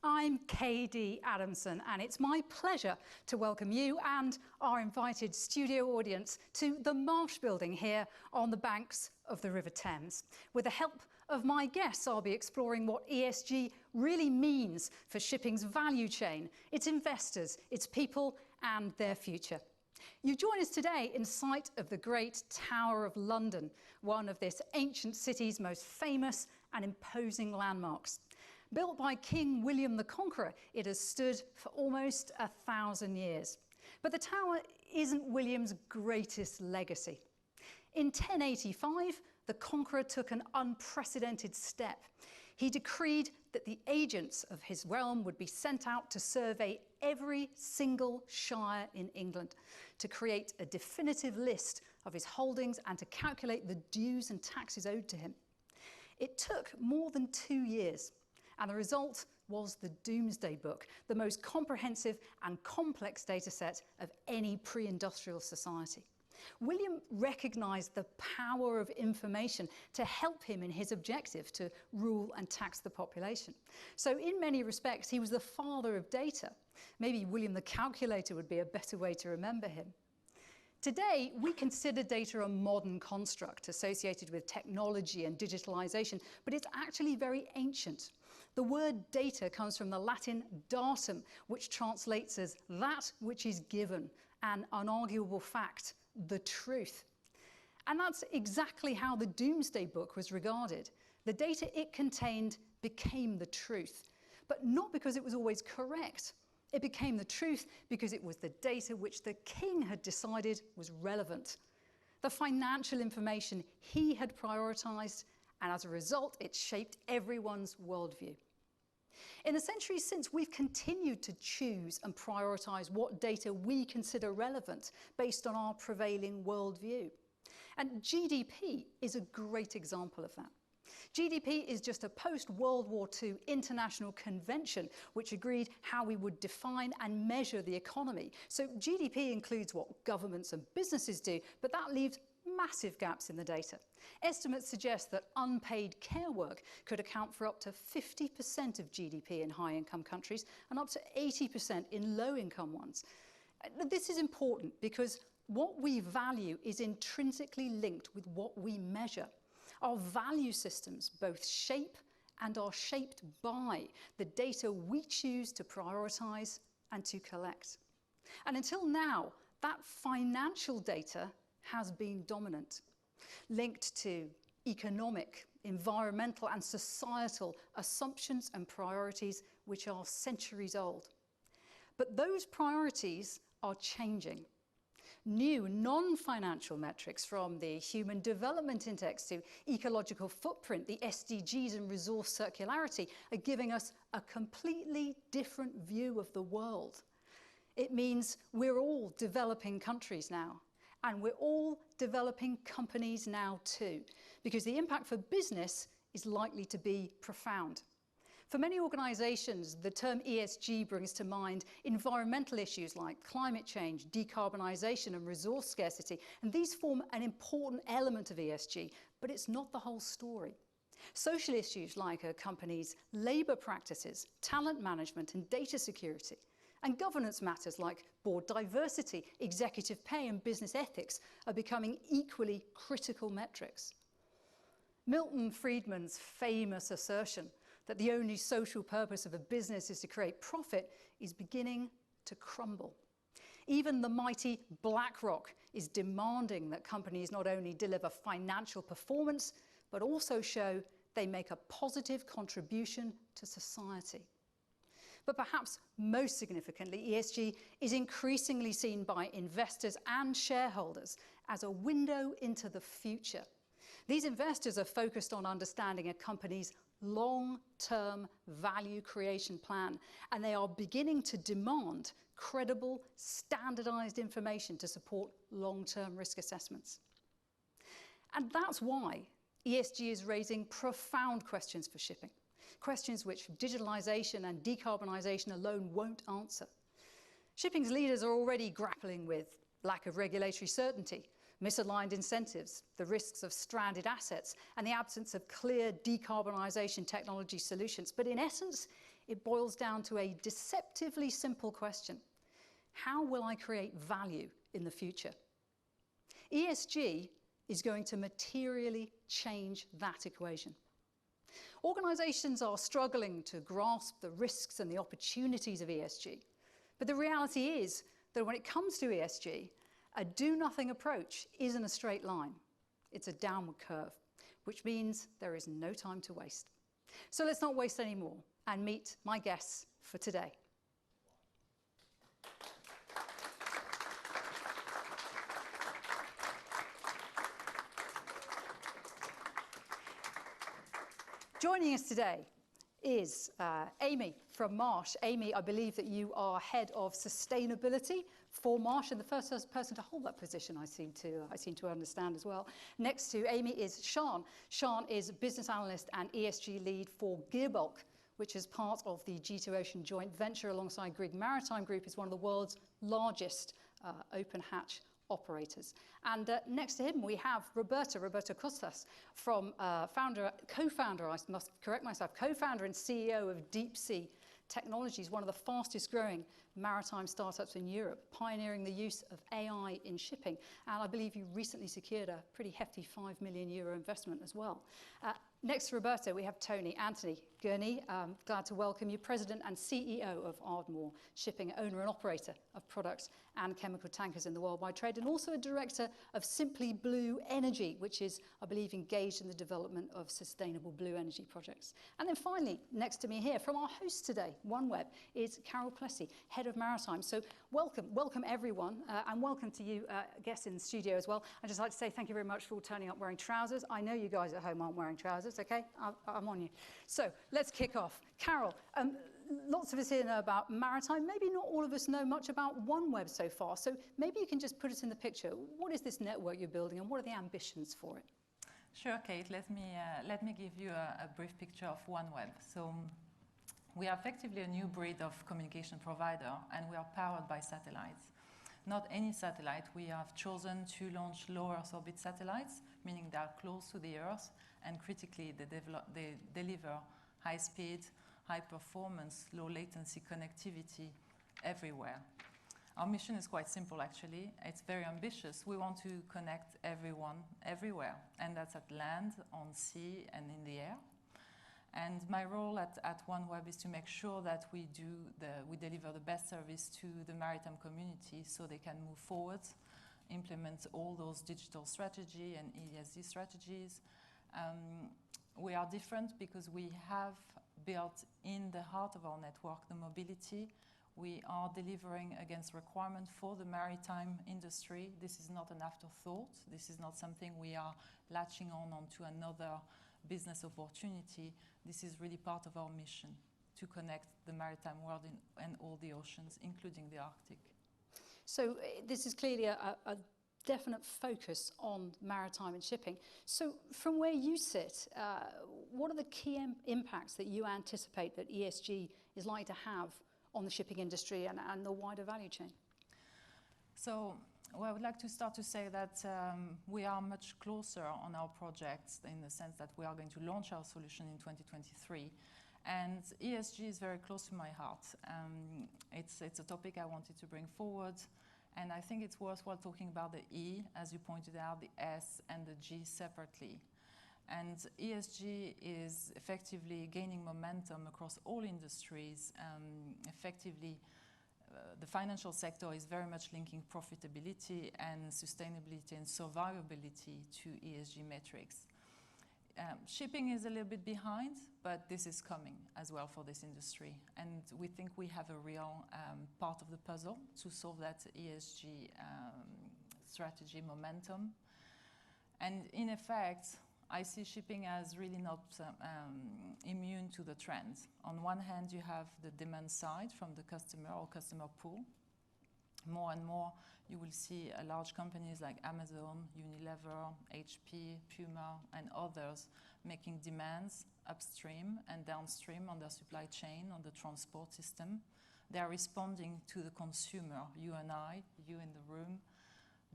I'm K D Adamson, and it's my pleasure to welcome you and our invited studio audience to the Marsh building here on the banks of the River Thames. With the help of my guests, I'll be exploring what ESG really means for shipping's value chain, its investors, its people and their future. You join us today in sight of the Great Tower of London, one of this ancient city's most famous and imposing landmarks. Built by King William the Conqueror, it has stood for almost 1,000 years. But the tower isn't William's greatest legacy. In 1085, the Conqueror took an unprecedented step. He decreed that the agents of his realm would be sent out to survey every single shire in England, to create a definitive list of his holdings and to calculate the dues and taxes owed to him. It took more than 2 years. And the result was the Doomsday Book, the most comprehensive and complex data set of any pre-industrial society. William recognised the power of information to help him in his objective to rule and tax the population. So in many respects, he was the father of data. Maybe William the Calculator would be a better way to remember him. Today, we consider data a modern construct associated with technology and digitalisation, but it's actually very ancient. The word data comes from the Latin datum, which translates as that which is given, an unarguable fact, the truth. And that's exactly how the Doomsday Book was regarded. The data it contained became the truth, but not because it was always correct. It became the truth because it was the data which the king had decided was relevant. The financial information he had prioritised, and as a result, it shaped everyone's worldview. In the centuries since, we've continued to choose and prioritise what data we consider relevant based on our prevailing worldview. And GDP is a great example of that. GDP is just a post-World War II international convention which agreed how we would define and measure the economy. So GDP includes what governments and businesses do, but that leaves massive gaps in the data. Estimates suggest that unpaid care work could account for up to 50% of GDP in high-income countries and up to 80% in low-income ones. This is important because what we value is intrinsically linked with what we measure. Our value systems both shape and are shaped by the data we choose to prioritise and to collect. And until now, that financial data has been dominant, linked to economic, environmental and societal assumptions and priorities which are centuries old. But those priorities are changing. New non-financial metrics from the Human Development Index to ecological footprint, the SDGs and resource circularity are giving us a completely different view of the world. It means we're all developing countries now, and we're all developing companies now too, because the impact for business is likely to be profound. For many organisations, the term ESG brings to mind environmental issues like climate change, decarbonisation and resource scarcity, and these form an important element of ESG, but it's not the whole story. Social issues like a company's labour practices, talent management and data security, and governance matters like board diversity, executive pay and business ethics are becoming equally critical metrics. Milton Friedman's famous assertion that the only social purpose of a business is to create profit is beginning to crumble. Even the mighty BlackRock is demanding that companies not only deliver financial performance, but also show they make a positive contribution to society. But perhaps most significantly, ESG is increasingly seen by investors and shareholders as a window into the future. These investors are focused on understanding a company's long-term value creation plan, and they are beginning to demand credible, standardised information to support long-term risk assessments. And that's why ESG is raising profound questions for shipping, questions which digitalisation and decarbonisation alone won't answer. Shipping's leaders are already grappling with lack of regulatory certainty, misaligned incentives, the risks of stranded assets, and the absence of clear decarbonisation technology solutions. But in essence, it boils down to a deceptively simple question. How will I create value in the future? ESG is going to materially change that equation. Organisations are struggling to grasp the risks and the opportunities of ESG. But the reality is that when it comes to ESG, a do-nothing approach isn't a straight line. It's a downward curve, which means there is no time to waste. So let's not waste any more and meet my guests for today. Joining us today is Amy from Marsh. Amy, I believe that you are Head of Sustainability for Marsh, and the first person to hold that position, I seem to understand as well. Next to Amy is Sean. Sean is Business Analyst and ESG Lead for Gearbulk, which is part of the G2 Ocean joint venture alongside Grieg Maritime Group, is one of the world's largest open hatch operators. And next to him we have Roberto Costas, from co-founder, I must correct myself, co-founder and CEO of Deepsea Technologies, one of the fastest growing maritime startups in Europe, pioneering the use of AI in shipping. And I believe you recently secured a pretty hefty €5 million investment as well. Next to Roberto, we have Anthony Gurney. Glad to welcome you, President and CEO of Ardmore Shipping, owner and operator of products and chemical tankers in the worldwide trade, and also a director of Simply Blue Energy, which is, I believe, engaged in the development of sustainable blue energy projects. And then finally, next to me here, from our host today, OneWeb, is Carol Plessy, Head of Maritime. So welcome everyone, and welcome to you guests in the studio as well. I'd just like to say thank you very much for all turning up wearing trousers. I know you guys at home aren't wearing trousers, okay? I'm on you. So let's kick off. Carol, lots of us here know about maritime. Maybe not all of us know much about OneWeb so far. So maybe you can just put us in the picture. What is this network you're building and what are the ambitions for it? Sure, Kate. Let me give you a brief picture of OneWeb. So we are effectively a new breed of communication provider, and we are powered by satellites. Not any satellite. We have chosen to launch low Earth orbit satellites, meaning they are close to the Earth, and critically they deliver high speed, high performance, low latency connectivity everywhere. Our mission is quite simple, actually. It's very ambitious. We want to connect everyone everywhere, and that's at land, on sea, and in the air. And my role at OneWeb is to make sure that we deliver the best service to the maritime community so they can move forward, implement all those digital strategy and ESG strategies. We are different because we have built in the heart of our network the mobility. We are delivering against requirements for the maritime industry. This is not an afterthought. This is not something we are latching onto another business opportunity. This is really part of our mission, to connect the maritime world and all the oceans, including the Arctic. So this is clearly a definite focus on maritime and shipping. So from where you sit, what are the key impacts that you anticipate that ESG is likely to have on the shipping industry and the wider value chain? So I would like to start to say that we are much closer on our projects in the sense that we are going to launch our solution in 2023. And ESG is very close to my heart. It's a topic I wanted to bring forward. And I think it's worthwhile talking about the E, as you pointed out, the S and the G separately. And ESG is effectively gaining momentum across all industries. Effectively, the financial sector is very much linking profitability and sustainability and survivability to ESG metrics. Shipping is a little bit behind, but this is coming as well for this industry. And we think we have a real part of the puzzle to solve that ESG strategy momentum. And in effect, I see shipping as really not immune to the trends. On one hand, you have the demand side from the customer or customer pool. More and more, you will see large companies like Amazon, Unilever, HP, Puma, and others making demands upstream and downstream on their supply chain, on the transport system. They are responding to the consumer, you and I, you in the room,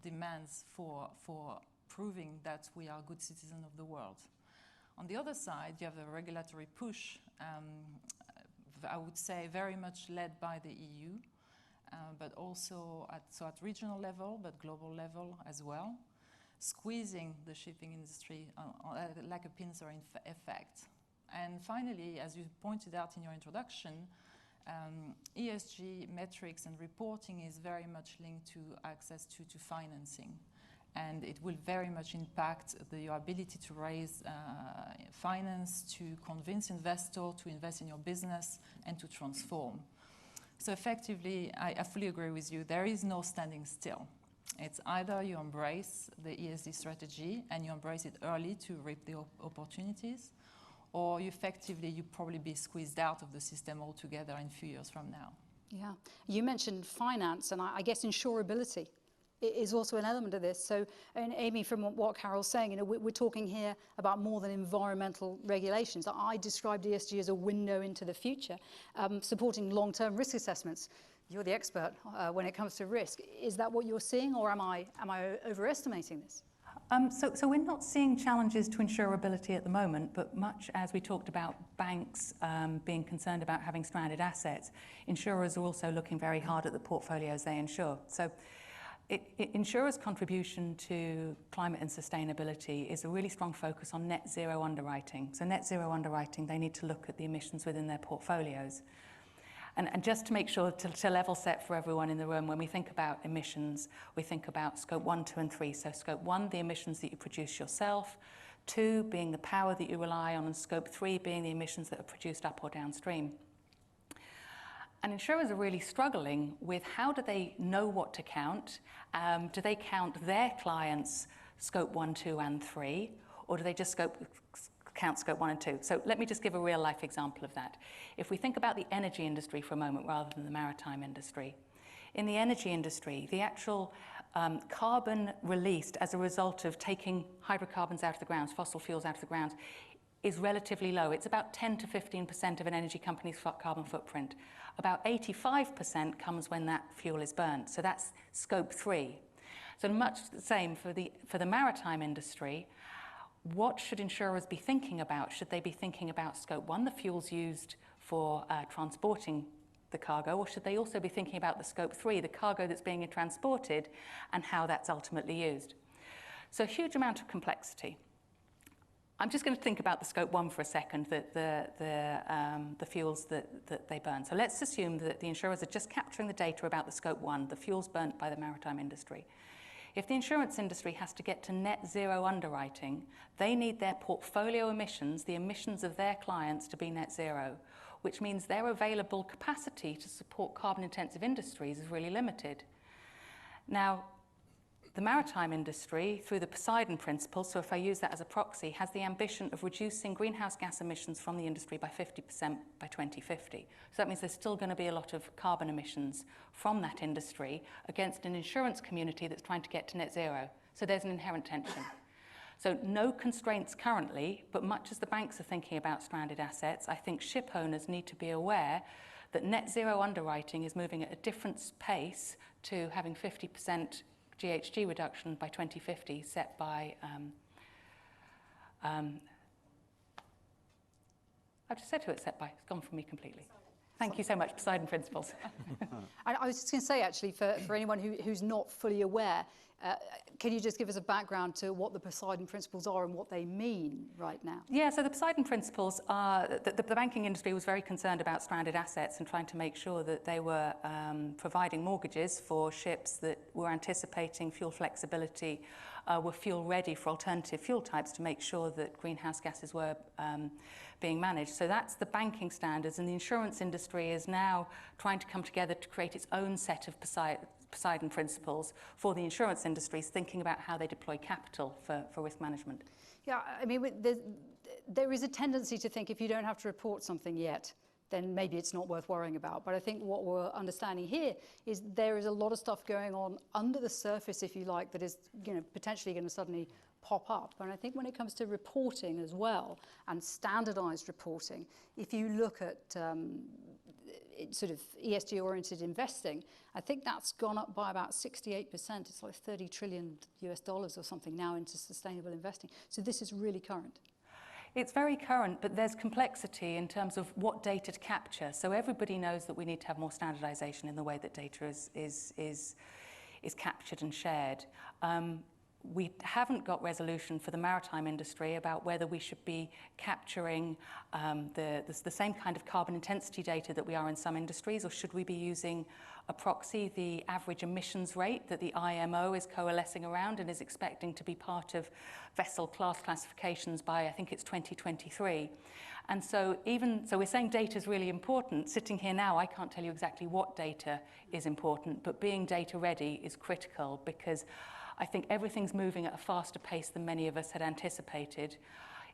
demands for proving that we are good citizens of the world. On the other side, you have a regulatory push I would say, very much led by the EU, but also at regional level, but global level as well, squeezing the shipping industry like a pincer effect. And finally, as you pointed out in your introduction, ESG metrics and reporting is very much linked to access to financing. And it will very much impact your ability to raise finance, to convince investors to invest in your business and to transform. So effectively, I fully agree with you, there is no standing still. It's either you embrace the ESG strategy and you embrace it early to reap the opportunities, or you probably be squeezed out of the system altogether in a few years from now. Yeah, you mentioned finance, and I guess insurability is also an element of this. So, and Amy, from what Carol's saying, we're talking here about more than environmental regulations. I described ESG as a window into the future, supporting long-term risk assessments. You're the expert when it comes to risk. Is that what you're seeing, or am I overestimating this? So we're not seeing challenges to insurability at the moment, but much as we talked about banks being concerned about having stranded assets, insurers are also looking very hard at the portfolios they insure. So insurers' contribution to climate and sustainability is a really strong focus on net zero underwriting. So net zero underwriting, they need to look at the emissions within their portfolios. And just to make sure, to level set for everyone in the room, when we think about emissions, we think about scope 1, 2 and 3. So scope 1, the emissions that you produce yourself, 2 being the power that you rely on, and scope 3 being the emissions that are produced up or downstream. And insurers are really struggling with how do they know what to count? Do they count their clients' scope 1, 2 and 3, or do they just count scope 1 and 2. So let me just give a real life example of that. If we think about the energy industry for a moment rather than the maritime industry. In the energy industry, the actual carbon released as a result of taking hydrocarbons out of the ground, fossil fuels out of the ground, is relatively low. It's about 10 to 15% of an energy company's carbon footprint. About 85% comes when that fuel is burnt. So that's scope 3. So much the same for the maritime industry. What should insurers be thinking about? Should they be thinking about scope 1, the fuels used for transporting the cargo, or should they also be thinking about the scope 3, the cargo that's being transported and how that's ultimately used? So a huge amount of complexity. I'm just going to think about the scope 1 for a second, the fuels that they burn. So let's assume that the insurers are just capturing the data about the scope 1, the fuels burnt by the maritime industry. If the insurance industry has to get to net zero underwriting, they need their portfolio emissions, the emissions of their clients, to be net zero, which means their available capacity to support carbon-intensive industries is really limited. Now, the maritime industry, through the Poseidon Principle, so if I use that as a proxy, has the ambition of reducing greenhouse gas emissions from the industry by 50% by 2050. So that means there's still going to be a lot of carbon emissions from that industry against an insurance community that's trying to get to net zero. So there's an inherent tension. So no constraints currently, but much as the banks are thinking about stranded assets, I think ship owners need to be aware that net zero underwriting is moving at a different pace to having 50% GHG reduction by 2050 set by, I've just said who it's set by, it's gone from me completely. Thank you so much, Poseidon Principles. I was just going to say, actually, for anyone who's not fully aware, can you just give us a background to what the Poseidon Principles are and what they mean right now? Yeah, so the Poseidon Principles are, the banking industry was very concerned about stranded assets and trying to make sure that they were providing mortgages for ships that were anticipating fuel flexibility, were fuel ready for alternative fuel types to make sure that greenhouse gases were being managed. So that's the banking standards, and the insurance industry is now trying to come together to create its own set of Poseidon Principles for the insurance industries, thinking about how they deploy capital for risk management. Yeah, I mean, there is a tendency to think if you don't have to report something yet, then maybe it's not worth worrying about. But I think what we're understanding here is there is a lot of stuff going on under the surface, if you like, that is, potentially going to suddenly pop up. And I think when it comes to reporting as well, and standardized reporting, if you look at sort of ESG-oriented investing, I think that's gone up by about 68%. It's like $30 trillion or something now into sustainable investing. So this is really current. It's very current, but there's complexity in terms of what data to capture. So everybody knows that we need to have more standardization in the way that data is captured and shared. We haven't got resolution for the maritime industry about whether we should be capturing the same kind of carbon intensity data that we are in some industries, or should we be using a proxy, the average emissions rate that the IMO is coalescing around and is expecting to be part of vessel class classifications by, I think it's 2023. And so we're saying data is really important. Sitting here now, I can't tell you exactly what data is important, but being data ready is critical, because I think everything's moving at a faster pace than many of us had anticipated.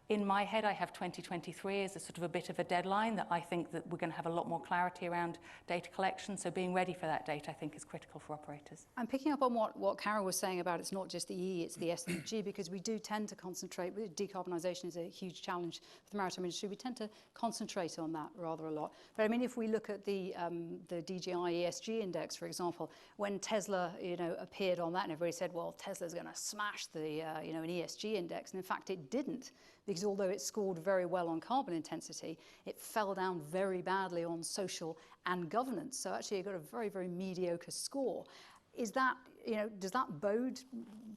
In my head, I have 2023 as a sort of a bit of a deadline, that I think that we're going to have a lot more clarity around data collection. So being ready for that data, I think, is critical for operators. And picking up on what Carol was saying about it's not just the E, it's the S and the G, because we do tend to concentrate, decarbonisation is a huge challenge for the maritime industry, we tend to concentrate on that rather a lot. But I mean, if we look at the DJI ESG index, for example, when Tesla, appeared on that, and everybody said, well, Tesla's going to smash the, an ESG index, and in fact it didn't. Because although it scored very well on carbon intensity, it fell down very badly on social and governance. So actually it got a very, very mediocre score. Is that, does that bode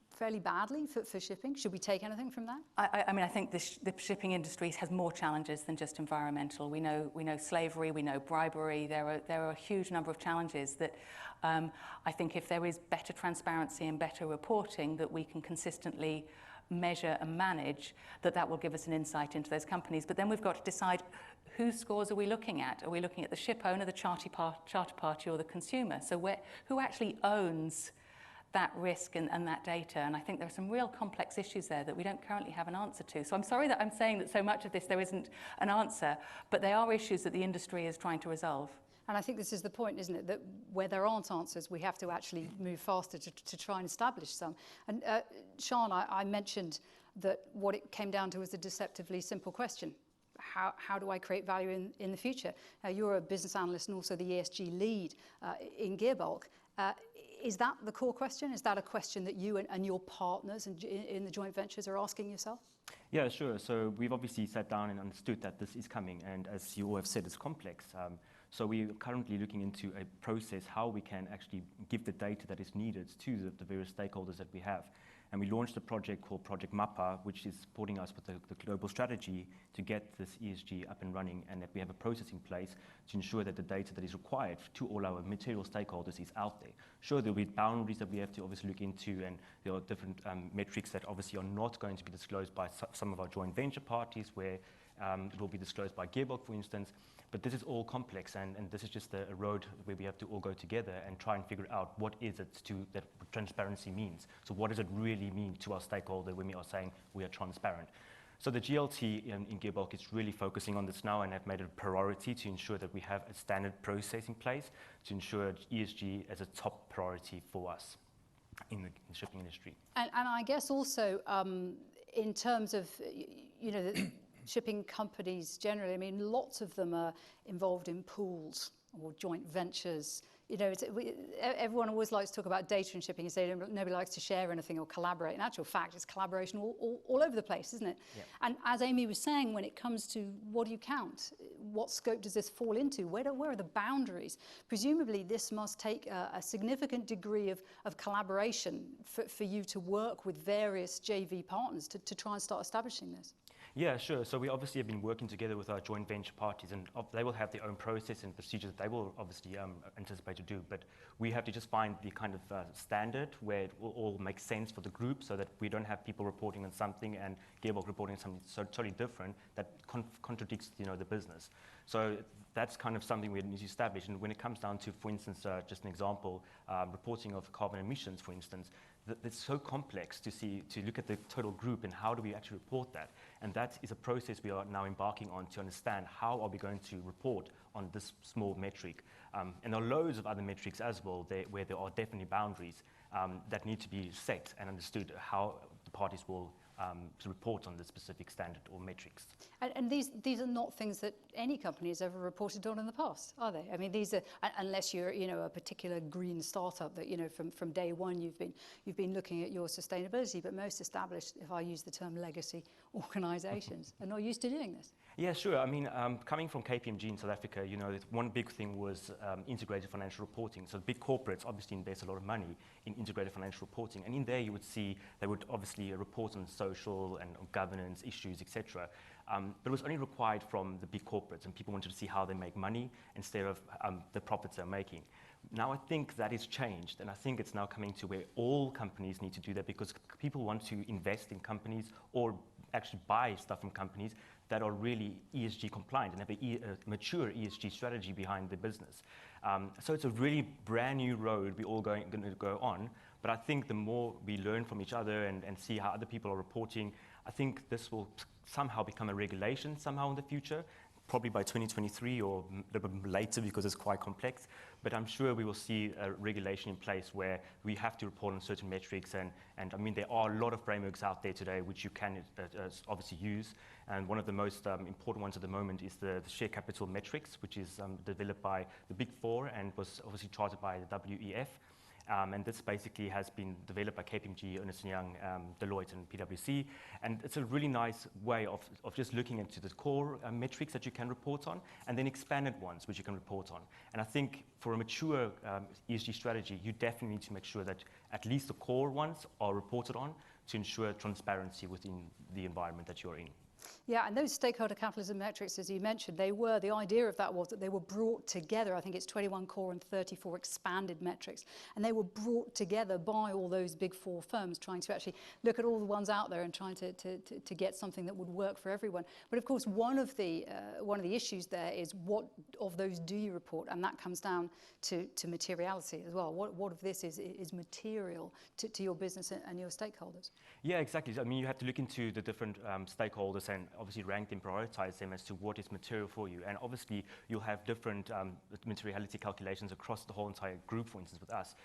fairly badly for shipping? Should we take anything from that? I mean, I think the shipping industry has more challenges than just environmental. We know slavery, we know bribery. There are a huge number of challenges that I think if there is better transparency and better reporting that we can consistently measure and manage, that will give us an insight into those companies. But then we've got to decide, whose scores are we looking at? Are we looking at the ship owner, the charter party, or the consumer? So who actually owns that risk and that data? And I think there are some real complex issues there that we don't currently have an answer to. So I'm sorry that I'm saying that so much of this there isn't an answer, but they are issues that the industry is trying to resolve. And I think this is the point, isn't it, that where there aren't answers, we have to actually move faster to try and establish some. And Sian, I mentioned that what it came down to was a deceptively simple question. How do I create value in the future? You're a business analyst and also the ESG lead in Gearbulk. Is that the core question? Is that a question that you and your partners in the joint ventures are asking yourself? Yeah, sure. So we've obviously sat down and understood that this is coming. And as you all have said, it's complex. So we're currently looking into a process how we can actually give the data that is needed to the various stakeholders that we have. And we launched a project called Project MAPA, which is supporting us with the global strategy to get this ESG up and running, and that we have a process in place to ensure that the data that is required to all our material stakeholders is out there. Sure, there'll be boundaries that we have to obviously look into, and there are different metrics that obviously are not going to be disclosed by some of our joint venture parties, where it will be disclosed by Gearbulk, for instance. But this is all complex, and this is just a road where we have to all go together and try and figure out what is it that transparency means. So what does it really mean to our stakeholder when we are saying we are transparent? So the GLT in Gearbulk is really focusing on this now, and have made it a priority to ensure that we have a standard process in place to ensure ESG as a top priority for us in the shipping industry. And I guess also in terms of, the shipping companies generally, I mean, lots of them are involved in pools or joint ventures. Everyone always likes to talk about data in shipping and say nobody likes to share anything or collaborate. In actual fact, it's collaboration all over the place, isn't it? Yeah. And as Amy was saying, when it comes to what do you count? What scope does this fall into? Where are the boundaries? Presumably, this must take a significant degree of collaboration for you to work with various JV partners to try and start establishing this. Yeah, sure. So we obviously have been working together with our joint venture parties, and they will have their own process and procedures that they will obviously anticipate to do. But we have to just find the kind of standard where it will all make sense for the group, so that we don't have people reporting on something and Gearbulk reporting on something so totally different that contradicts the business. So that's kind of something we need to establish. And when it comes down to, for instance, just an example, reporting of carbon emissions, for instance, it's so complex to look at the total group and how do we actually report that. And that is a process we are now embarking on to understand how are we going to report on this small metric. And there are loads of other metrics as well where there are definitely boundaries that need to be set and understood how the parties will to report on the specific standard or metrics. And these are not things that any company has ever reported on in the past, are they? I mean, these are, unless you're, a particular green startup that, from day one you've been looking at your sustainability, but most established, if I use the term legacy organizations, are not used to doing this. Yeah, sure. I mean, coming from KPMG in South Africa, one big thing was integrated financial reporting. So big corporates obviously invest a lot of money in integrated financial reporting. And in there you would see they would obviously report on social and on governance issues, etc. But it was only required from the big corporates, and people wanted to see how they make money instead of the profits they're making. Now I think that is changed, and I think it's now coming to where all companies need to do that, because people want to invest in companies or actually buy stuff from companies that are really ESG compliant and have a mature ESG strategy behind the business. So it's a really brand new road we're all going to go on, but I think the more we learn from each other and see how other people are reporting, I think this will somehow become a regulation somehow in the future, probably by 2023 or a little bit later, because it's quite complex. But I'm sure we will see a regulation in place where we have to report on certain metrics. And I mean, there are a lot of frameworks out there today which you can obviously use. And one of the most important ones at the moment is the share capital metrics, which is developed by the Big Four and was obviously chartered by the WEF. And this basically has been developed by KPMG, Ernst & Young, Deloitte, and PwC. And it's a really nice way of just looking into the core metrics that you can report on, and then expanded ones which you can report on. And I think for a mature ESG strategy, you definitely need to make sure that at least the core ones are reported on to ensure transparency within the environment that you're in. Yeah, and those stakeholder capitalism metrics, as you mentioned, the idea of that was that they were brought together. I think it's 21 core and 34 expanded metrics. And they were brought together by all those big four firms trying to actually look at all the ones out there and trying to get something that would work for everyone. But of course, one of the issues there is what of those do you report? And that comes down to materiality as well. What of this is material to your business and your stakeholders? Yeah, exactly. I mean, you have to look into the different stakeholders and obviously rank them, prioritize them as to what is material for you. And obviously, you'll have different materiality calculations across the whole entire group, for instance, with us.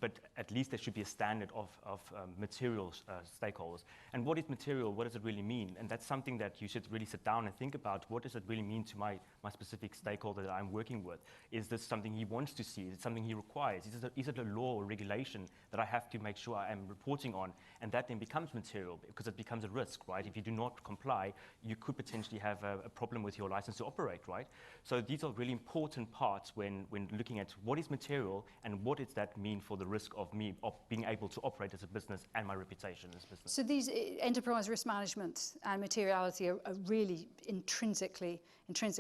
But at least there should be a standard of material stakeholders. And what is material? What does it really mean? And that's something that you should really sit down and think about. What does it really mean to my specific stakeholder that I'm working with? Is this something he wants to see? Is it something he requires? Is it a law or regulation that I have to make sure I am reporting on? And that then becomes material because it becomes a risk, right? If you do not comply, you could potentially have a problem with your license to operate, right? So these are really important parts when looking at what is material and what does that mean for the risk of me being able to operate as a business and my reputation as a business. So these enterprise risk management and materiality are really intrinsically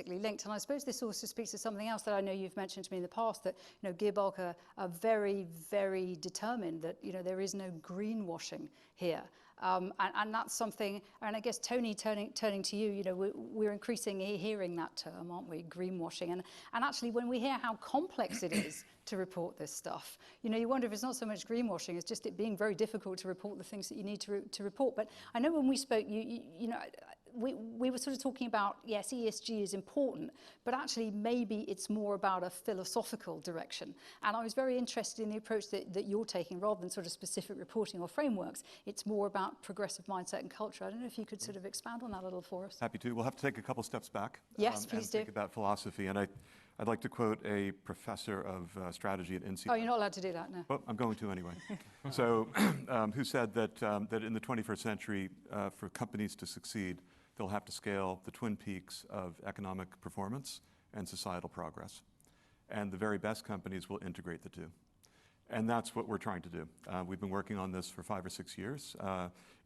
linked. And I suppose this also speaks to something else that I know you've mentioned to me in the past, that Gearbulk are very, very determined that there is no greenwashing here. And that's something, and I guess Tony, turning to you, we're increasingly hearing that term, aren't we, greenwashing. And actually when we hear how complex it is to report this stuff, you wonder if it's not so much greenwashing, it's just it being very difficult to report the things that you need to report. But I know when we spoke, we were sort of talking about, yes, ESG is important, but actually maybe it's more about a philosophical direction. And I was very interested in the approach that you're taking, rather than sort of specific reporting or frameworks. It's more about progressive mindset and culture. I don't know if you could sort of expand on that a little for us. Happy to. We'll have to take a couple steps back. Yes, please do. And think about philosophy. And I'd like to quote a professor of strategy at NC. Oh, you're not allowed to do that, no. Well, I'm going to anyway. So, who said that in the 21st century, for companies to succeed, they'll have to scale the twin peaks of economic performance and societal progress. And the very best companies will integrate the two. And that's what we're trying to do. We've been working on this for 5 or 6 years.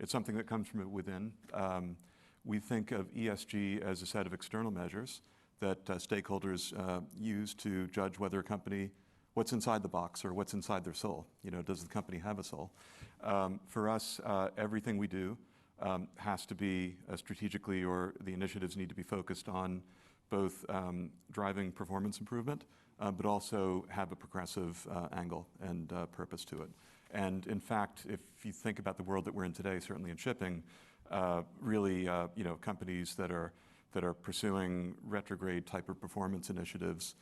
It's something that comes from within. We think of ESG as a set of external measures that stakeholders use to judge whether a company, what's inside the box or what's inside their soul. Does the company have a soul? For us, everything we do has to be strategically, or the initiatives need to be focused on both driving performance improvement, but also have a progressive angle and purpose to it. And in fact, if you think about the world that we're in today, certainly in shipping, really, companies that are pursuing retrograde type of performance initiatives,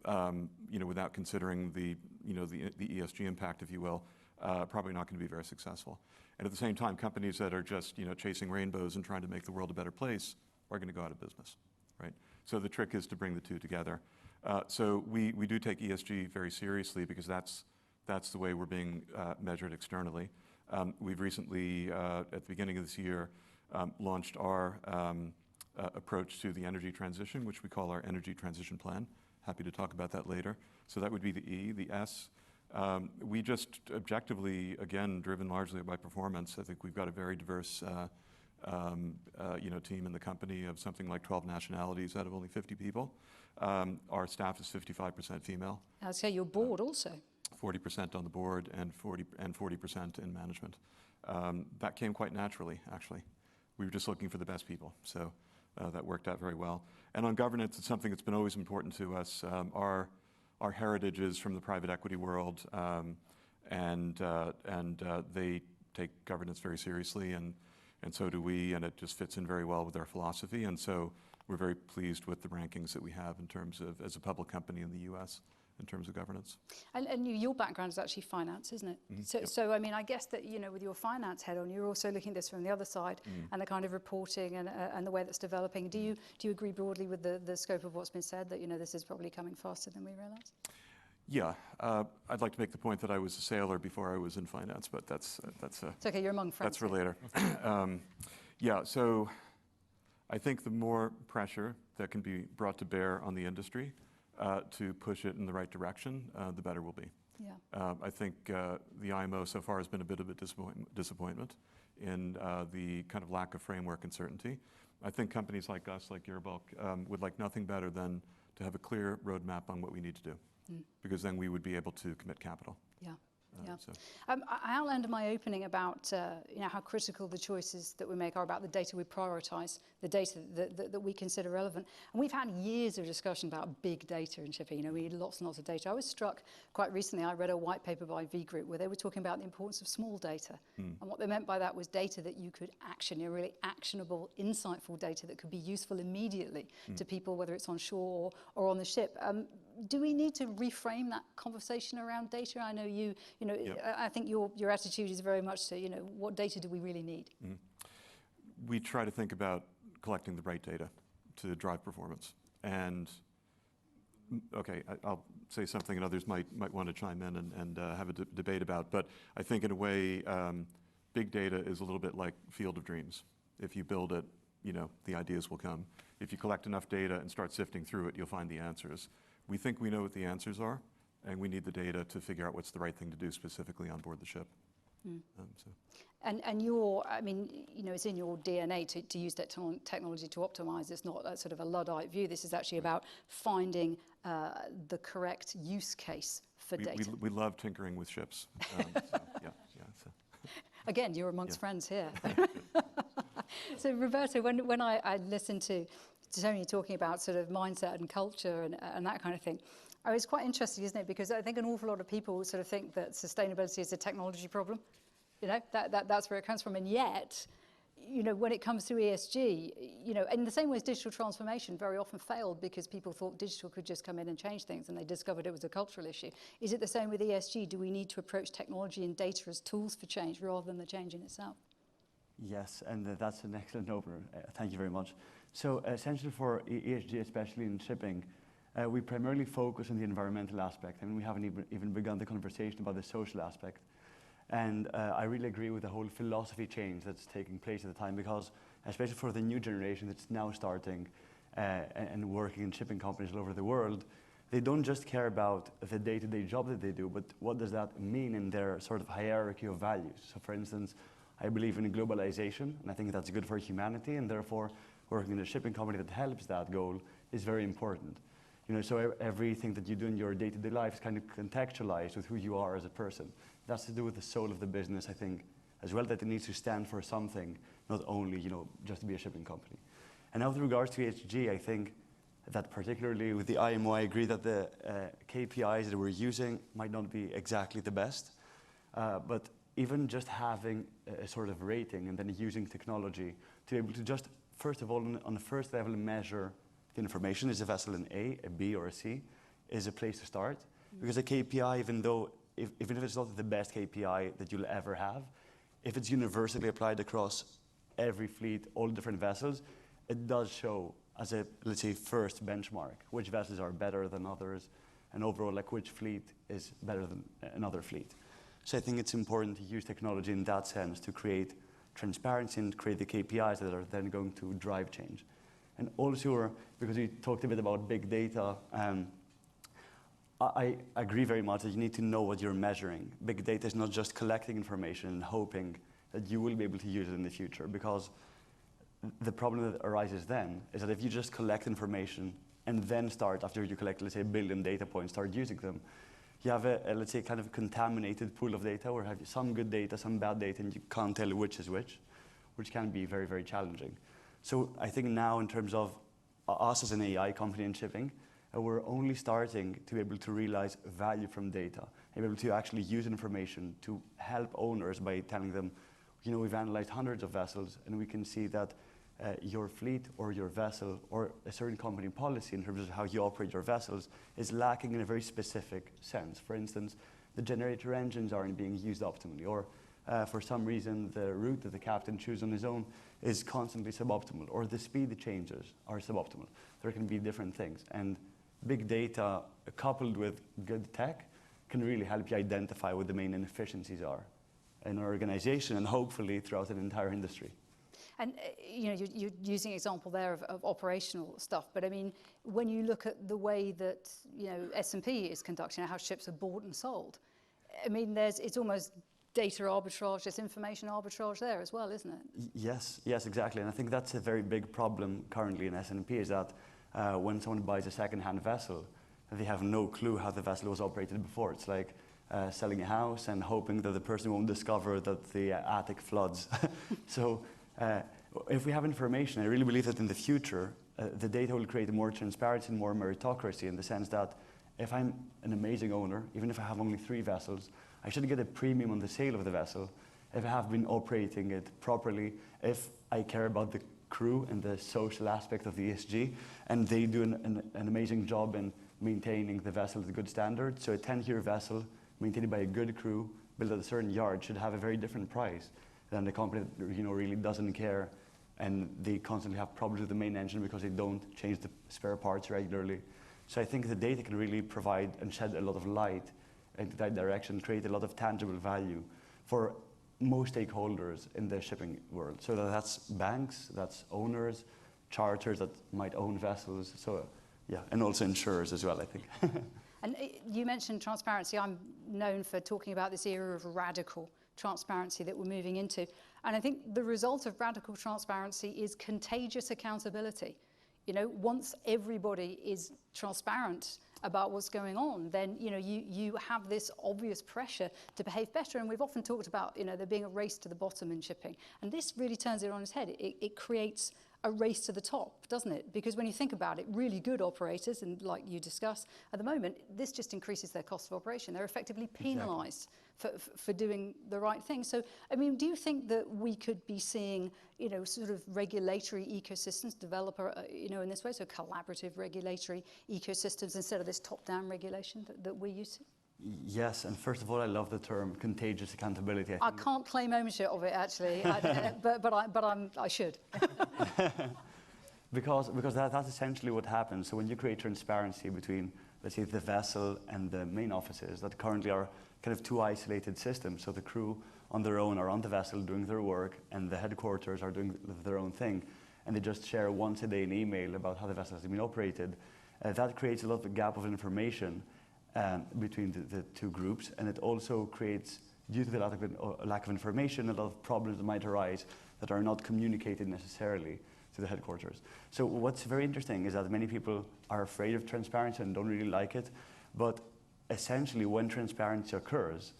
without considering the ESG impact, if you will, probably not going to be very successful. And at the same time, companies that are just chasing rainbows and trying to make the world a better place are going to go out of business, right? So the trick is to bring the two together. So we do take ESG very seriously because that's the way we're being measured externally. We've recently, at the beginning of this year, launched our approach to the energy transition, which we call our Energy Transition Plan. Happy to talk about that later. So that would be the E. The S, we just objectively, again, driven largely by performance. I think we've got a very diverse team in the company of something like 12 nationalities out of only 50 people. Our staff is 55% female. I'd say your board also. 40% on the board and 40% in management. That came quite naturally, actually. We were just looking for the best people, so that worked out very well. And on governance, it's something that's been always important to us. Our heritage is from the private equity world, and they take governance very seriously, and so do we, and it just fits in very well with our philosophy. And so we're very pleased with the rankings that we have in terms of, as a public company in the US, in terms of governance. And your background is actually finance, isn't it? Mm-hmm. So I mean, I guess that, with your finance head on, you're also looking at this from the other side, and the kind of reporting and the way that's developing. Do you agree broadly with the scope of what's been said, that, this is probably coming faster than we realise? Yeah, I'd like to make the point that I was a sailor before I was in finance, but that's it's okay, you're among friends. That's for later. Yeah, so I think the more pressure that can be brought to bear on the industry to push it in the right direction, the better we'll be. Yeah. I think the IMO so far has been a bit of a disappointment in the kind of lack of framework and certainty. I think companies like us, like Gearbulk, would like nothing better than to have a clear roadmap on what we need to do, because then we would be able to commit capital. Yeah. So. I outlined in my opening about how critical the choices that we make are about the data we prioritise, the data that we consider relevant. And we've had years of discussion about big data in shipping. We need lots and lots of data. I was struck quite recently, I read a white paper by V Group where they were talking about the importance of small data. And what they meant by that was data that you could action, really actionable, insightful data that could be useful immediately to people, whether it's on shore or on the ship. Do we need to reframe that conversation around data? I know yep. I think your attitude is very much to, what data do we really need? We try to think about collecting the right data to drive performance. And, okay, I'll say something and others might want to chime in and have a debate about, but I think in a way, big data is a little bit like Field of Dreams. If you build it, the ideas will come. If you collect enough data and start sifting through it, you'll find the answers. We think we know what the answers are, and we need the data to figure out what's the right thing to do specifically on board the ship. And it's in your DNA to use that technology to optimize. It's not a sort of a Luddite view. This is actually about finding the correct use case for data. We love tinkering with ships. So. Again, you're amongst friends here. So Roberto, when I listened to Tony talking about sort of mindset and culture and that kind of thing, I was quite interested, isn't it? Because I think an awful lot of people sort of think that sustainability is a technology problem. That's where it comes from. And yet, when it comes to ESG, in the same way as digital transformation very often failed because people thought digital could just come in and change things, and they discovered it was a cultural issue. Is it the same with ESG? Do we need to approach technology and data as tools for change rather than the change in itself? Yes, and that's an excellent opener. Thank you very much. So essentially for ESG, especially in shipping, we primarily focus on the environmental aspect. I mean, we haven't even begun the conversation about the social aspect. And I really agree with the whole philosophy change that's taking place at the time, because especially for the new generation that's now starting and working in shipping companies all over the world, they don't just care about the day-to-day job that they do, but what does that mean in their sort of hierarchy of values. So for instance, I believe in globalization, and I think that's good for humanity, and therefore working in a shipping company that helps that goal is very important. So everything that you do in your day-to-day life is kind of contextualized with who you are as a person. That's to do with the soul of the business, I think, as well, that it needs to stand for something, not only, just to be a shipping company. And now with regards to ESG, I think that particularly with the IMO, I agree that the KPIs that we're using might not be exactly the best, but even just having a sort of rating and then using technology to be able to just, first of all, on the first level, measure the information. Is a vessel an A, a B, or a C? Is a place to start. Because a KPI, even though even if it's not the best KPI that you'll ever have, if it's universally applied across every fleet, all different vessels, it does show as a, let's say, first benchmark, which vessels are better than others, and overall, like which fleet is better than another fleet. So I think it's important to use technology in that sense to create transparency and create the KPIs that are then going to drive change. And also, because we talked a bit about big data, I agree very much that you need to know what you're measuring. Big data is not just collecting information and hoping that you will be able to use it in the future, because the problem that arises then is that if you just collect information and then start, after you collect, let's say, 1 billion data points, start using them, you have a let's say, kind of contaminated pool of data where you have some good data, some bad data, and you can't tell which is which can be very, very challenging. So I think now, in terms of us as an AI company in shipping, we're only starting to be able to realize value from data, and be able to actually use information to help owners by telling them, you know, we've analyzed hundreds of vessels, and we can see that your fleet or your vessel or a certain company policy in terms of how you operate your vessels is lacking in a very specific sense. For instance, the generator engines aren't being used optimally, or for some reason the route that the captain chooses on his own is constantly suboptimal, or the speed changes are suboptimal. There can be different things, and big data coupled with good tech can really help you identify what the main inefficiencies are in an organization, and hopefully throughout an entire industry. And you know, you're using an example there of operational stuff, but I mean, when you look at the way that, you know, S&P is conducting, how ships are bought and sold, I mean, it's almost data arbitrage, there's information arbitrage there as well, isn't it? Yes, exactly. And I think that's a very big problem currently in S&P, is that when someone buys a second-hand vessel, they have no clue how the vessel was operated before. It's like selling a house and hoping that the person won't discover that the attic floods. So if we have information, I really believe that in the future, the data will create more transparency and more meritocracy, in the sense that if I'm an amazing owner, even if I have only 3 vessels, I should get a premium on the sale of the vessel if I have been operating it properly, if I care about the crew and the social aspect of the ESG, and they do an amazing job in maintaining the vessel at a good standard. So a 10-year vessel maintained by a good crew, built at a certain yard, should have a very different price than the company that, you know, really doesn't care, and they constantly have problems with the main engine because they don't change the spare parts regularly. So I think the data can really provide and shed a lot of light into that direction, create a lot of tangible value for most stakeholders in the shipping world. So that's banks, that's owners, charters that might own vessels. So yeah, and also insurers as well, I think. And you mentioned transparency. I'm known for talking about this era of radical transparency that we're moving into. And I think the result of radical transparency is contagious accountability. You know, once everybody is transparent about what's going on, then, you know, you have this obvious pressure to behave better. And we've often talked about, you know, there being a race to the bottom in shipping. And this really turns it on its head. It creates a race to the top, doesn't it? Because when you think about it, really good operators, and like you discussed, at the moment, this just increases their cost of operation. They're effectively penalised for doing the right thing. So, I mean, do you think that we could be seeing, you know, sort of regulatory ecosystems develop, you know, in this way, so collaborative regulatory ecosystems instead of this top-down regulation that we're used to? Yes, and first of all, I love the term contagious accountability. I can't claim ownership of it, actually, I should. because that's essentially what happens. So when you create transparency between, let's say, the vessel and the main offices that currently are kind of 2 isolated systems, so the crew on their own are on the vessel doing their work, and the headquarters are doing their own thing, and they just share once a day an email about how the vessel has been operated, that creates a lot of a gap of information between the 2 groups, and it also creates, due to the lack of information, a lot of problems that might arise that are not communicated necessarily to the headquarters. So what's very interesting is that many people are afraid of transparency and don't really like it, but essentially when transparency occurs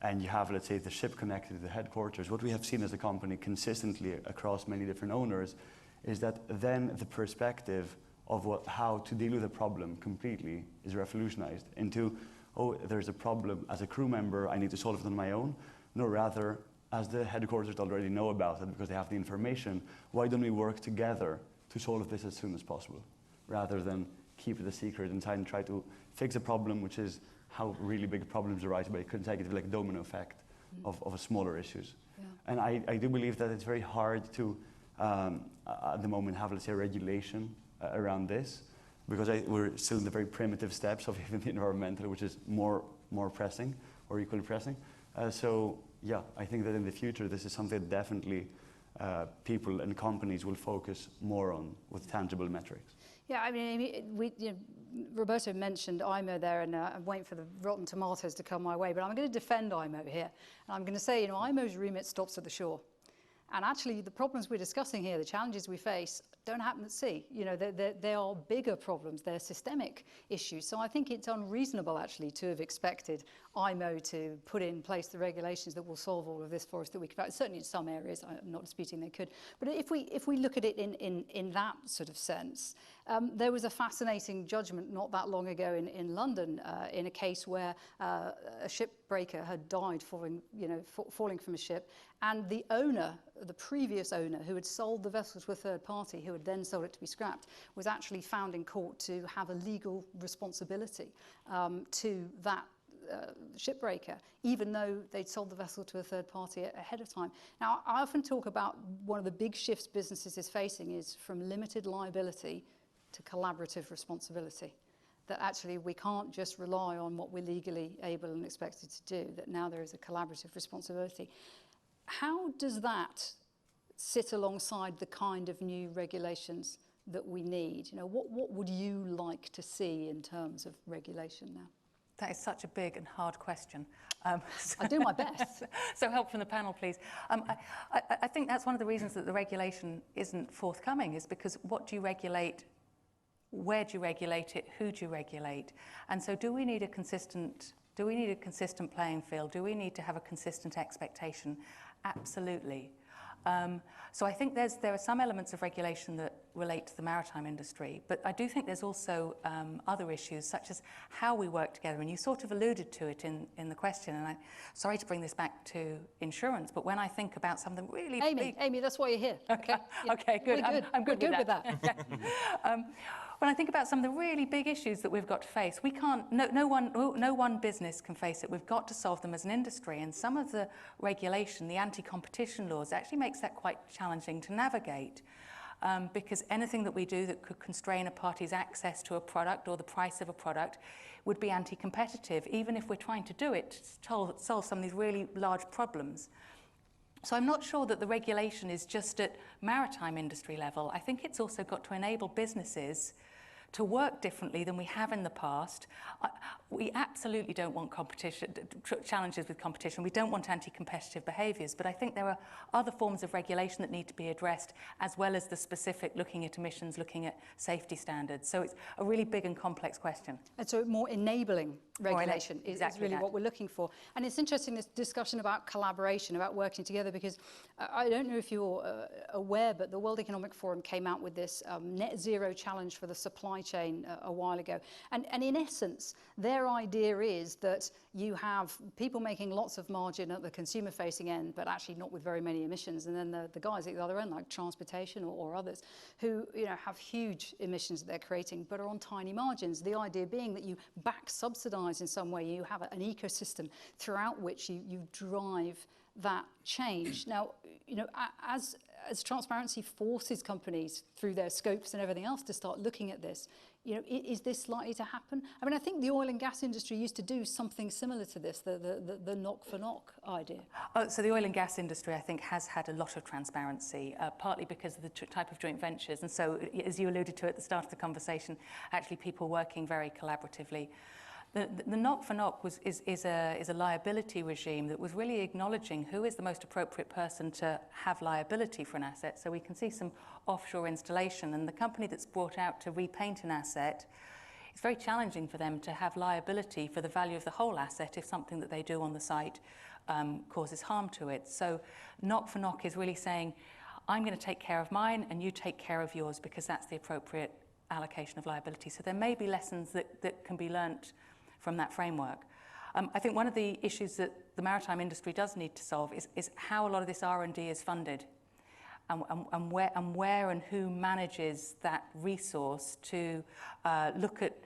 and you have, let's say, the ship connected to the headquarters, what we have seen as a company consistently across many different owners is that then the perspective of how to deal with a problem completely is revolutionized into, oh, there's a problem as a crew member, I need to solve it on my own. No, rather, as the headquarters already know about it because they have the information, why don't we work together to solve this as soon as possible, rather than keep it a secret and try to fix a problem, which is how really big problems arise by consecutive like domino effect of smaller issues. Yeah. And I do believe that it's very hard to, at the moment, have, let's say, regulation around this, because we're still in the very primitive steps of even the environmental, which is more pressing or equally pressing. So yeah, I think that in the future, this is something that definitely people and companies will focus more on with tangible metrics. Yeah, I mean, Roberto mentioned IMO there, and I'm waiting for the rotten tomatoes to come my way, but I'm going to defend IMO here. And I'm going to say, IMO's remit stops at the shore. And actually, the problems we're discussing here, the challenges we face, don't happen at sea. They are bigger problems. They're systemic issues. So I think it's unreasonable, actually, to have expected IMO to put in place the regulations that will solve all of this for us that we could. Certainly in some areas, I'm not disputing they could. But if we look at it in that sort of sense, there was a fascinating judgment not that long ago in London in a case where a shipbreaker had died falling from a ship, and the owner, the previous owner, who had sold the vessel to a third party, who had then sold it to be scrapped, was actually found in court to have a legal responsibility to that shipbreaker, even though they'd sold the vessel to a third party ahead of time. Now, I often talk about one of the big shifts businesses is facing is from limited liability to collaborative responsibility. That actually we can't just rely on what we're legally able and expected to do, that now there is a collaborative responsibility. How does that sit alongside the kind of new regulations that we need? What would you like to see in terms of regulation now? That is such a big and hard question. I do my best. So help from the panel, please. I think that's one of the reasons that the regulation isn't forthcoming, is because what do you regulate? Where do you regulate it? Who do you regulate? And so do we need a consistent playing field? Do we need to have a consistent expectation? Absolutely. So I think there are some elements of regulation that relate to the maritime industry, but I do think there's also other issues, such as how we work together. And you sort of alluded to it in the question, and I'm sorry to bring this back to insurance, but when I think about something really big... Amy, that's why you're here. Okay, yeah. Okay, good. I'm good with that. When I think about some of the really big issues that we've got to face, we can't, no one business can face it. We've got to solve them as an industry. And some of the regulation, the anti-competition laws, actually makes that quite challenging to navigate. Because anything that we do that could constrain a party's access to a product or the price of a product would be anti-competitive, even if we're trying to do it to solve some of these really large problems. So I'm not sure that the regulation is just at maritime industry level. I think it's also got to enable businesses to work differently than we have in the past. We absolutely don't want challenges with competition. We don't want anti-competitive behaviours, but I think there are other forms of regulation that need to be addressed, as well as the specific looking at emissions, looking at safety standards. So it's a really big and complex question. And so more enabling regulation is really what we're looking for. And it's interesting, this discussion about collaboration, about working together, because I don't know if you're aware, but the World Economic Forum came out with this net zero challenge for the supply chain a while ago. And in essence, their idea is that you have people making lots of margin at the consumer-facing end, but actually not with very many emissions. And then the guys at the other end, like transportation or others, who have huge emissions that they're creating, but are on tiny margins. The idea being that you back subsidize in some way. You have an ecosystem throughout which you drive that change. Now, as transparency forces companies through their scopes and everything else to start looking at this, is this likely to happen? I mean, I think the oil and gas industry used to do something similar to this, the knock for knock idea. So the oil and gas industry, I think, has had a lot of transparency, partly because of the type of joint ventures. And so, as you alluded to at the start of the conversation, actually people working very collaboratively. The knock for knock is a liability regime that was really acknowledging who is the most appropriate person to have liability for an asset. So we can see some offshore installation, and the company that's brought out to repaint an asset, it's very challenging for them to have liability for the value of the whole asset if something that they do on the site causes harm to it. So knock for knock is really saying, I'm going to take care of mine and you take care of yours, because that's the appropriate allocation of liability. So there may be lessons that can be learnt from that framework. I think one of the issues that the maritime industry does need to solve is how a lot of this R&D is funded, and where and who manages that resource to look at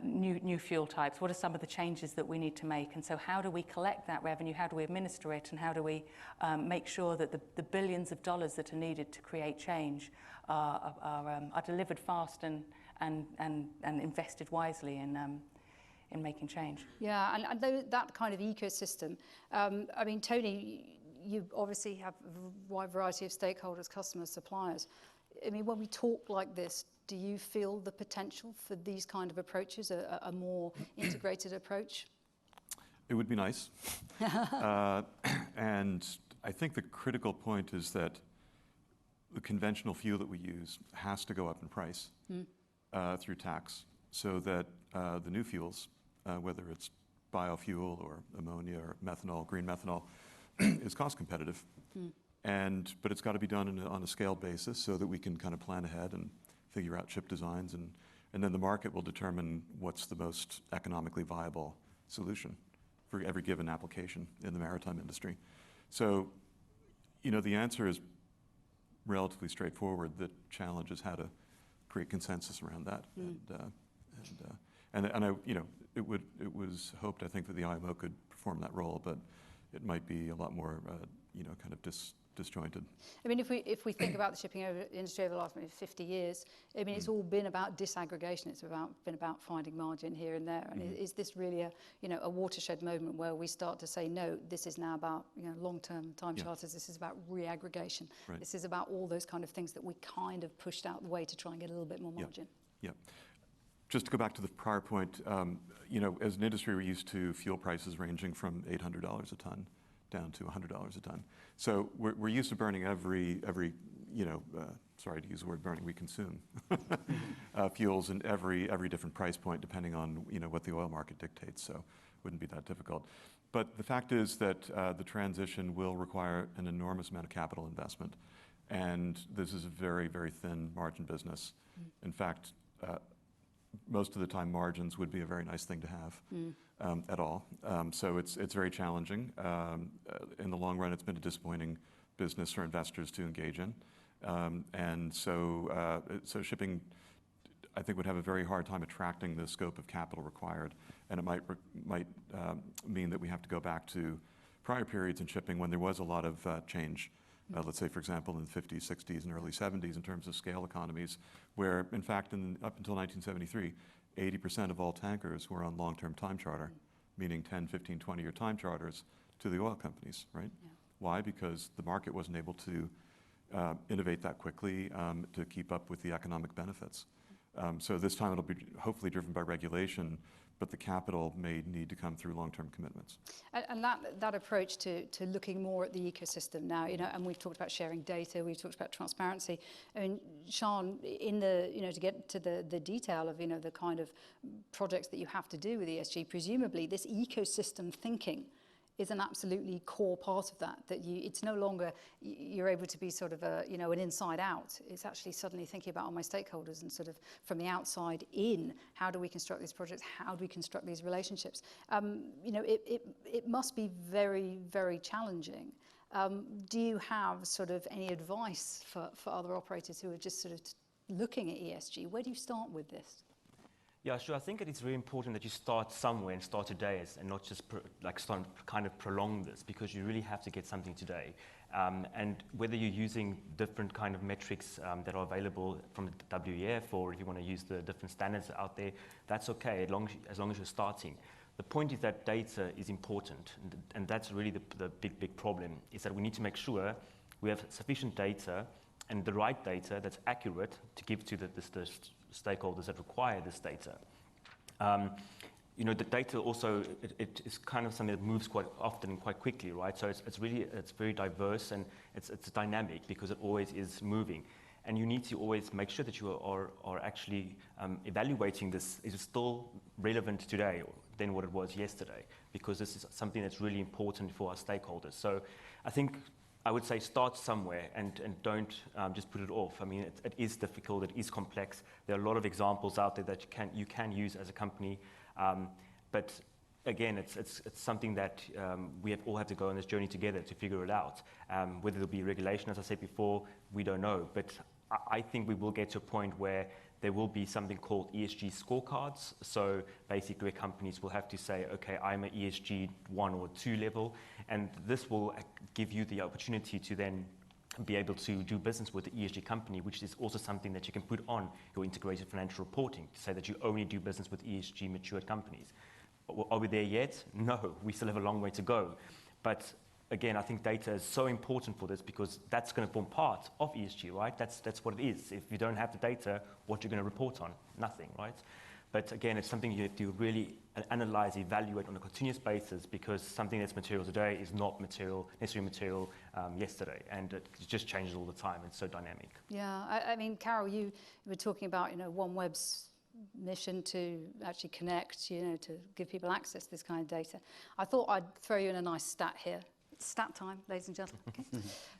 new fuel types. What are some of the changes that we need to make? And so how do we collect that revenue? How do we administer it? And how do we make sure that the billions of dollars that are needed to create change are delivered fast and invested wisely in making change? Yeah, and that kind of ecosystem. I mean, Tony, you obviously have a wide variety of stakeholders, customers, suppliers. I mean, when we talk like this, do you feel the potential for these kind of approaches, a more integrated approach? It would be nice. And I think the critical point is that the conventional fuel that we use has to go up in price through tax, so that the new fuels, whether it's biofuel or ammonia or methanol, green methanol, is cost competitive. But it's got to be done on a scale basis so that we can kind of plan ahead and figure out ship designs, and then the market will determine what's the most economically viable solution for every given application in the maritime industry. So, the answer is relatively straightforward. The challenge is how to create consensus around that. And it was hoped, I think, that the IMO could perform that role, but it might be a lot more, kind of disjointed. I mean, if we think about the shipping industry over the last maybe 50 years, I mean, it's all been about disaggregation. It's been about finding margin here and there. And is this really a watershed moment where we start to say, no, this is now about long-term time charters. This is about reaggregation. Right. This is about all those kind of things that we kind of pushed out the way to try and get a little bit more margin. Yeah. Just to go back to the prior point, as an industry, we're used to fuel prices ranging from $800 a ton down to $100 a ton. So we're used to burning every sorry to use the word burning, we consume fuels in every different price point depending on what the oil market dictates. So it wouldn't be that difficult. But the fact is that the transition will require an enormous amount of capital investment, and this is a very, very thin margin business. In fact, most of the time margins would be a very nice thing to have at all. So it's very challenging. In the long run, it's been a disappointing business for investors to engage in. And so shipping, I think, would have a very hard time attracting the scope of capital required. And it might mean that we have to go back to prior periods in shipping when there was a lot of change. Let's say, for example, in the 50s, 60s, and early 70s in terms of scale economies, where, in fact, up until 1973, 80% of all tankers were on long-term time charter, meaning 10, 15, 20-year time charters to the oil companies, right? Yeah. Why? Because the market wasn't able to innovate that quickly to keep up with the economic benefits. So this time it'll be hopefully driven by regulation, but the capital may need to come through long-term commitments. And that approach to looking more at the ecosystem now, and we've talked about sharing data, we've talked about transparency. I mean, Sean, to get to the detail of, the kind of projects that you have to do with ESG, presumably this ecosystem thinking is an absolutely core part of that it's no longer you're able to be sort of an inside out. It's actually suddenly thinking about all my stakeholders and sort of from the outside in, how do we construct these projects, how do we construct these relationships? It must be very, very challenging. Do you have sort of any advice for other operators who are just sort of looking at ESG? Where do you start with this? Yeah, sure. I think it is very important that you start somewhere and start today, and not just kind of prolong this, because you really have to get something today. And whether you're using different kind of metrics that are available from the WEF, or if you want to use the different standards out there, that's okay, as long as you're starting. The point is that data is important, and that's really the big problem, is that we need to make sure we have sufficient data and the right data that's accurate to give to the stakeholders that require this data. The data also, it is kind of something that moves quite often and quite quickly, right? So it's very diverse, and it's dynamic because it always is moving. And you need to always make sure that you are actually evaluating this. Is it still relevant today than what it was yesterday? Because this is something that's really important for our stakeholders. So I think I would say start somewhere and don't just put it off. I mean, it is difficult, it is complex. There are a lot of examples out there that you can use as a company. But again, it's something that we all have to go on this journey together to figure it out. Whether there'll be regulation, as I said before, we don't know. But I think we will get to a point where there will be something called ESG scorecards. So basically where companies will have to say, okay, I'm at ESG 1 or 2 level, and this will give you the opportunity to then be able to do business with the ESG company, which is also something that you can put on your integrated financial reporting to say that you only do business with ESG matured companies. Are we there yet? No, we still have a long way to go. But again, I think data is so important for this because that's going to form part of ESG, right? That's what it is. If you don't have the data, what you're going to report on? Nothing, right? But again, it's something you have to really analyze, evaluate on a continuous basis because something that's material today is not necessarily material yesterday, and it just changes all the time. It's so dynamic. Yeah, I mean, Carol, you were talking about, OneWeb's mission to actually connect, to give people access to this kind of data. I thought I'd throw you in a nice stat here. It's stat time, ladies and gentlemen. Okay.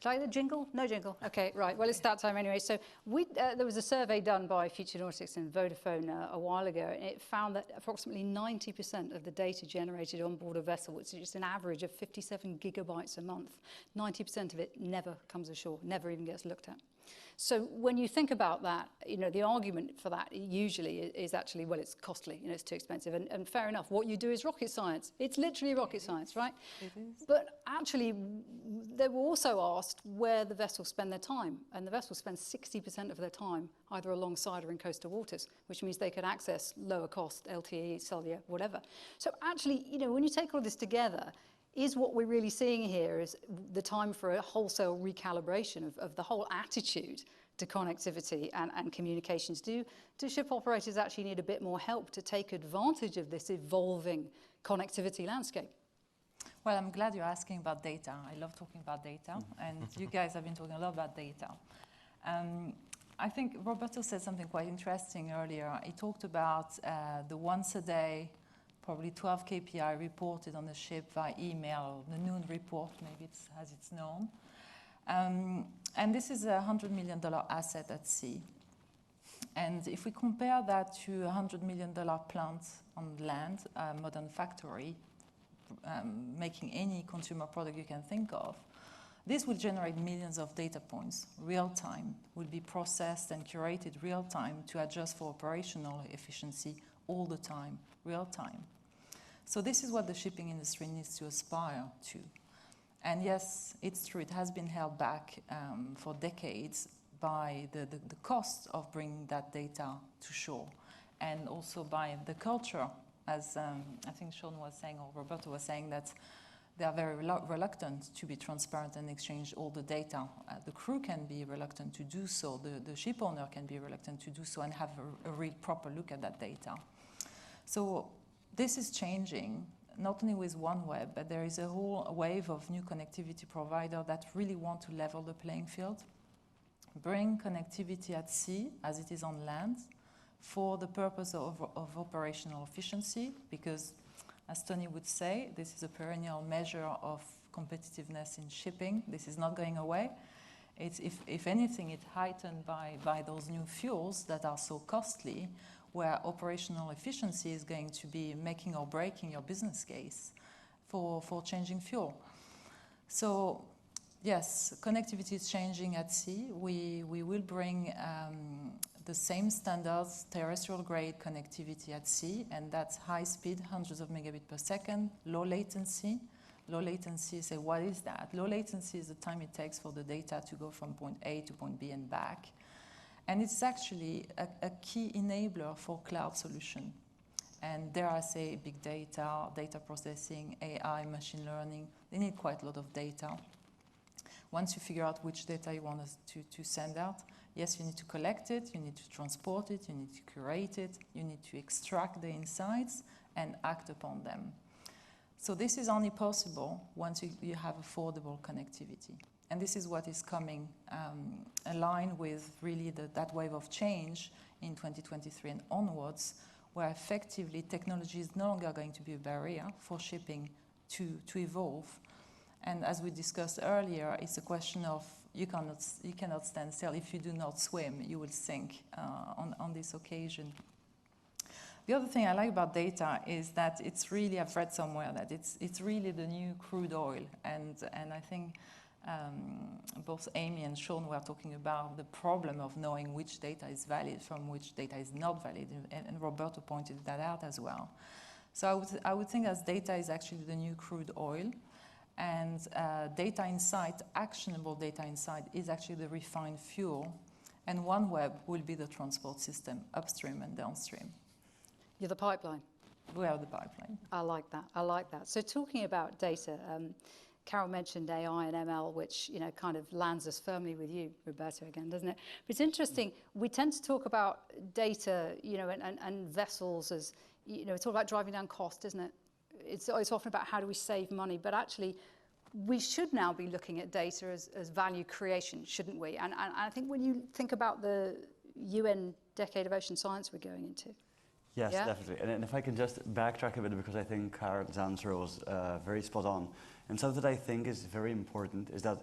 Like the jingle? No jingle. Okay, right. Well, it's stat time anyway. So there was a survey done by Futurist and Vodafone a while ago, and it found that approximately 90% of the data generated on board a vessel, which is an average of 57 gigabytes a month, 90% of it never comes ashore, never even gets looked at. So when you think about that, the argument for that usually is actually, well, it's costly, it's too expensive. And fair enough, what you do is rocket science. It's literally rocket science, right? It is. But actually, they were also asked where the vessels spend their time. And the vessels spend 60% of their time either alongside or in coastal waters, which means they could access lower cost, LTE, cellular, whatever. So actually, when you take all this together, is what we're really seeing here is the time for a wholesale recalibration of the whole attitude to connectivity and communications. Do ship operators actually need a bit more help to take advantage of this evolving connectivity landscape? Well, I'm glad you're asking about data. I love talking about data, and you guys have been talking a lot about data. I think Roberto said something quite interesting earlier. He talked about the once a day, probably 12 KPI reported on the ship via email, or the noon report, maybe it's as it's known. And this is a $100 million asset at sea. And if we compare that to a $100 million plant on land, a modern factory, making any consumer product you can think of, this will generate millions of data points, real time, will be processed and curated real time to adjust for operational efficiency all the time, real time. So this is what the shipping industry needs to aspire to. And yes, it's true, it has been held back for decades by the cost of bringing that data to shore, and also by the culture, as I think Sean was saying, or Roberto was saying, that they are very reluctant to be transparent and exchange all the data. The crew can be reluctant to do so, the ship owner can be reluctant to do so and have a real proper look at that data. So this is changing, not only with OneWeb, but there is a whole wave of new connectivity providers that really want to level the playing field, bring connectivity at sea as it is on land for the purpose of operational efficiency, because as Tony would say, this is a perennial measure of competitiveness in shipping. This is not going away. It's, if anything, it's heightened by those new fuels that are so costly, where operational efficiency is going to be making or breaking your business case for changing fuel. So yes, connectivity is changing at sea. We will bring the same standards, terrestrial grade connectivity at sea, and that's high speed, hundreds of megabits per second, low latency. Low latency, say, what is that? Low latency is the time it takes for the data to go from point A to point B and back. And it's actually a key enabler for cloud solution. And dare I say, big data, data processing, AI, machine learning, they need quite a lot of data. Once you figure out which data you want us to send out, yes, you need to collect it, you need to transport it, you need to curate it, you need to extract the insights and act upon them. So this is only possible once you have affordable connectivity. And this is what is coming aligned with really that wave of change in 2023 and onwards, where effectively technology is no longer going to be a barrier for shipping to evolve. And as we discussed earlier, it's a question of you cannot stand still. If you do not swim, you will sink on this occasion. The other thing I like about data is that it's really, I've read somewhere that it's really the new crude oil. And I think both Amy and Sean were talking about the problem of knowing which data is valid from which data is not valid, and Roberto pointed that out as well. So I would think as data is actually the new crude oil, and data insight, actionable data insight, is actually the refined fuel, and OneWeb will be the transport system upstream and downstream. You're the pipeline. We are the pipeline. I like that. I like that. So talking about data, Carol mentioned AI and ML, which kind of lands us firmly with you, Roberto, again, doesn't it? But it's interesting. We tend to talk about data, and vessels as it's all about driving down cost, isn't it? It's often about how do we save money, but actually, we should now be looking at data as value creation, shouldn't we? And I think when you think about the UN Decade of Ocean Science we're going into. Yes, Yeah? definitely. And if I can just backtrack a bit, because I think Carol's answer was very spot on. And something that I think is very important is that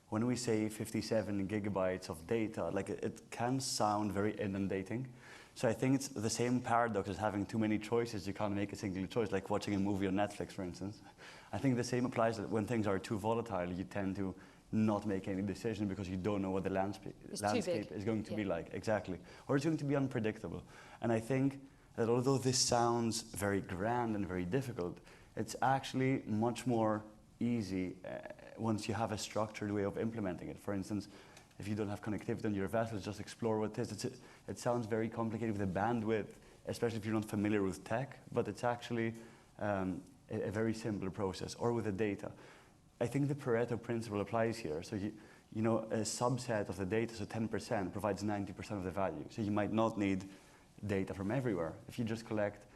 when we say 57 gigabytes of data, like it can sound very inundating. So I think it's the same paradox as having too many choices. You can't make a single choice, like watching a movie on Netflix, for instance. I think the same applies that when things are too volatile, you tend to not make any decision because you don't know what the landscape is going to be like. Exactly. Or it's going to be unpredictable. And I think that although this sounds very grand and very difficult, it's actually much more easy once you have a structured way of implementing it. For instance, if you don't have connectivity on your vessels, just explore what it is. It sounds very complicated with the bandwidth, especially if you're not familiar with tech, but it's actually a very simple process, or with the data. I think the Pareto principle applies here. So a subset of the data, so 10%, provides 90% of the value. So you might not need data from everywhere. If you just collect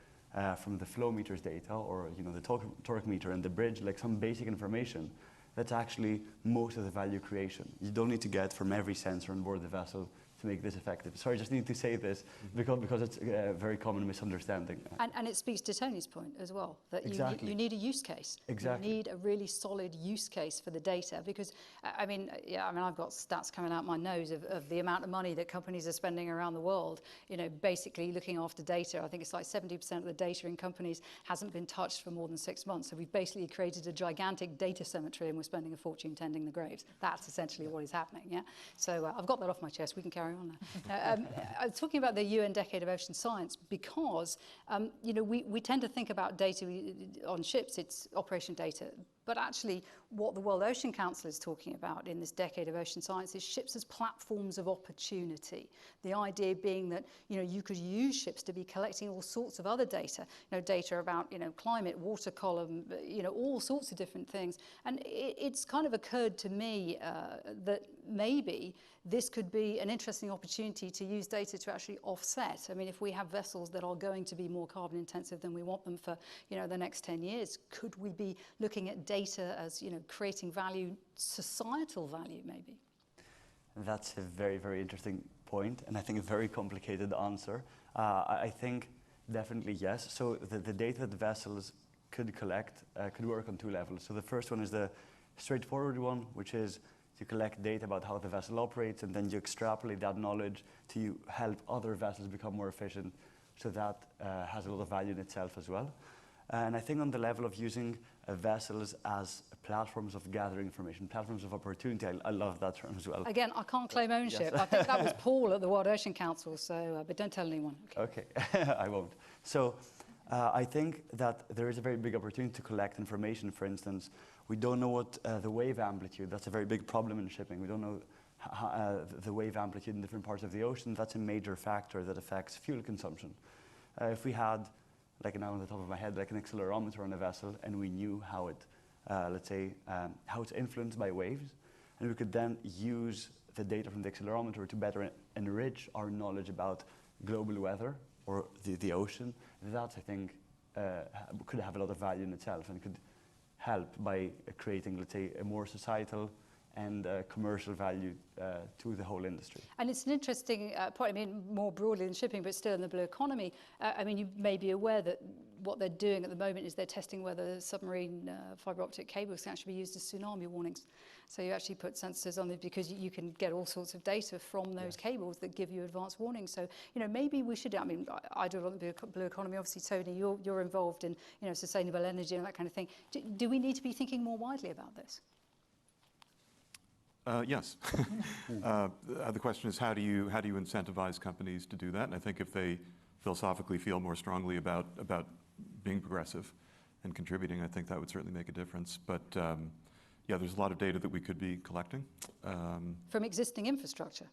from the flow meters data, or the torque meter and the bridge, like some basic information, that's actually most of the value creation. You don't need to get from every sensor on board the vessel to make this effective. Sorry, I just need to say this because it's a very common misunderstanding. And it speaks to Tony's point as well, that Exactly. you need a use case. Exactly. You need a really solid use case for the data, because, I've got stats coming out my nose of the amount of money that companies are spending around the world, basically looking after data. I think it's like 70% of the data in companies hasn't been touched for more than 6 months. So we've basically created a gigantic data cemetery and we're spending a fortune tending the graves. That's essentially what is happening, yeah? So I've got that off my chest. We can carry on now. I was talking about the UN Decade of Ocean Science because, we tend to think about data on ships, it's operation data. But actually, what the World Ocean Council is talking about in this Decade of Ocean Science is ships as platforms of opportunity. The idea being that, you could use ships to be collecting all sorts of other data, data about, climate, water column, all sorts of different things. And it's kind of occurred to me that maybe this could be an interesting opportunity to use data to actually offset. I mean, if we have vessels that are going to be more carbon intensive than we want them for, the next 10 years, could we be looking at data as, creating value, societal value maybe? That's a very, very interesting point, and I think a very complicated answer. I think definitely yes. So the data that the vessels could collect could work on two levels. So the first one is the straightforward one, which is to collect data about how the vessel operates, and then you extrapolate that knowledge to help other vessels become more efficient. So that has a lot of value in itself as well. And I think on the level of using vessels as platforms of gathering information, platforms of opportunity, I love that term as well. Again, I can't claim ownership. Yes. I think that was Paul at the World Ocean Council, so, but don't tell anyone. Okay, I won't. So I think that there is a very big opportunity to collect information. For instance, we don't know what the wave amplitude, that's a very big problem in shipping. We don't know the wave amplitude in different parts of the ocean. That's a major factor that affects fuel consumption. If we had, like now on the top of my head, like an accelerometer on a vessel, and we knew how it, how it's influenced by waves, and we could then use the data from the accelerometer to better enrich our knowledge about global weather or the ocean, that I think could have a lot of value in itself and could help by creating, let's say, a more societal and commercial value to the whole industry. And it's an interesting point, I mean, more broadly than shipping, but still in the blue economy. I mean, you may be aware that what they're doing at the moment is they're testing whether submarine fibre optic cables can actually be used as tsunami warnings. So you actually put sensors on it because you can get all sorts of data from those cables that give you advanced warnings. So, maybe we should, I mean, I do a lot of the blue economy. Obviously, Tony, you're involved in, sustainable energy and that kind of thing. Do we need to be thinking more widely about this? Yes. The question is, how do you incentivize companies to do that? And I think if they philosophically feel more strongly about being progressive and contributing, I think that would certainly make a difference. But yeah, there's a lot of data that we could be collecting. From existing infrastructure?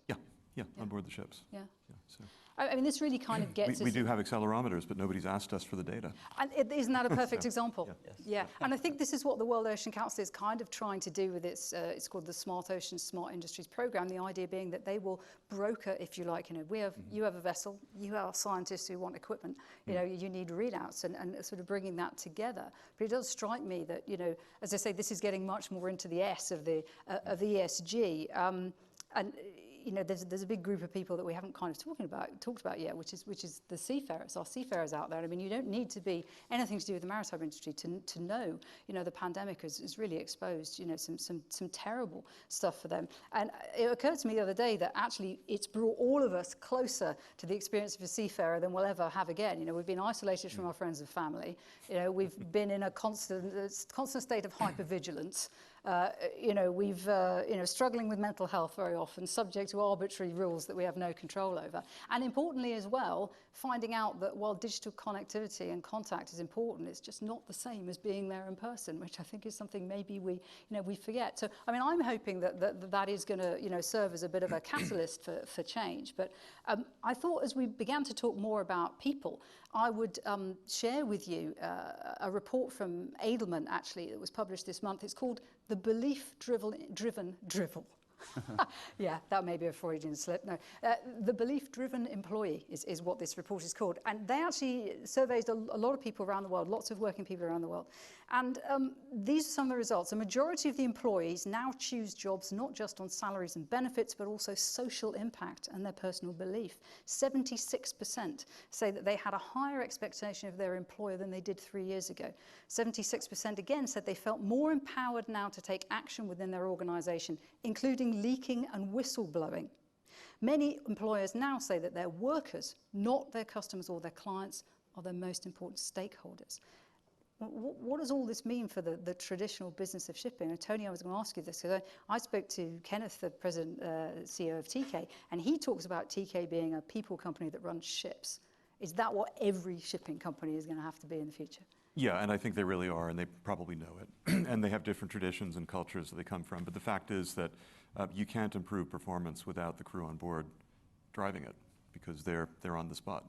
Yeah, on board the ships. Yeah. So. I mean, this really kind of gets us... We do have accelerometers, but nobody's asked us for the data. And isn't that a perfect example? Yeah. Yes. Yeah, and I think this is what the World Ocean Council is kind of trying to do with its, it's called the Smart Ocean, Smart Industries Program, the idea being that they will broker, if you like, you have a vessel, you have scientists who want equipment, you need readouts and sort of bringing that together. But it does strike me that, as I say, this is getting much more into the S of the ESG, and there's a big group of people that we haven't kind of talked about yet, which is the seafarers, our seafarers out there. I mean, you don't need to be anything to do with the maritime industry to know, the pandemic has really exposed, some terrible stuff for them. And it occurred to me the other day that actually it's brought all of us closer to the experience of a seafarer than we'll ever have again. We've been isolated from our friends and family. We've been in a constant state of hypervigilance. We've struggling with mental health very often, subject to arbitrary rules that we have no control over. And importantly as well, finding out that while digital connectivity and contact is important, it's just not the same as being there in person, which I think is something maybe we forget. So, I mean, I'm hoping that is going to, serve as a bit of a catalyst for change. But I thought as we began to talk more about people, I would share with you a report from Edelman, actually, that was published this month. It's called The Belief-Driven Drivel. Yeah, that may be a Freudian slip. No, the belief-driven employee is what this report is called. And they actually surveyed a lot of people around the world, lots of working people around the world. And these are some of the results. A majority of the employees now choose jobs not just on salaries and benefits, but also social impact and their personal belief. 76% say that they had a higher expectation of their employer than they did 3 years ago. 76% again said they felt more empowered now to take action within their organization, including leaking and whistleblowing. Many employers now say that their workers, not their customers or their clients, are their most important stakeholders. What does all this mean for the traditional business of shipping? And Tony, I was going to ask you this, because I spoke to Kenneth, the president, CEO of TK, and he talks about TK being a people company that runs ships. Is that what every shipping company is going to have to be in the future? Yeah, and I think they really are, and they probably know it. And they have different traditions and cultures that they come from. But the fact is that you can't improve performance without the crew on board driving it, because they're on the spot.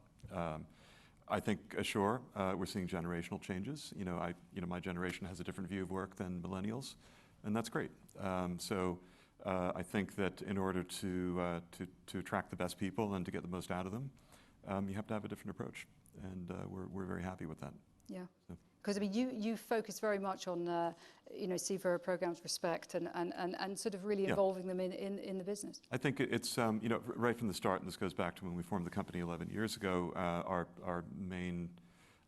I think ashore, we're seeing generational changes. My generation has a different view of work than millennials, and that's great. So I think that in order to attract the best people and to get the most out of them, you have to have a different approach, and we're very happy with that. Yeah. Because I mean, you focus very much on seafarer programs, respect, and sort of really involving them in the business. I think it's right from the start, and this goes back to when we formed the company 11 years ago. Our main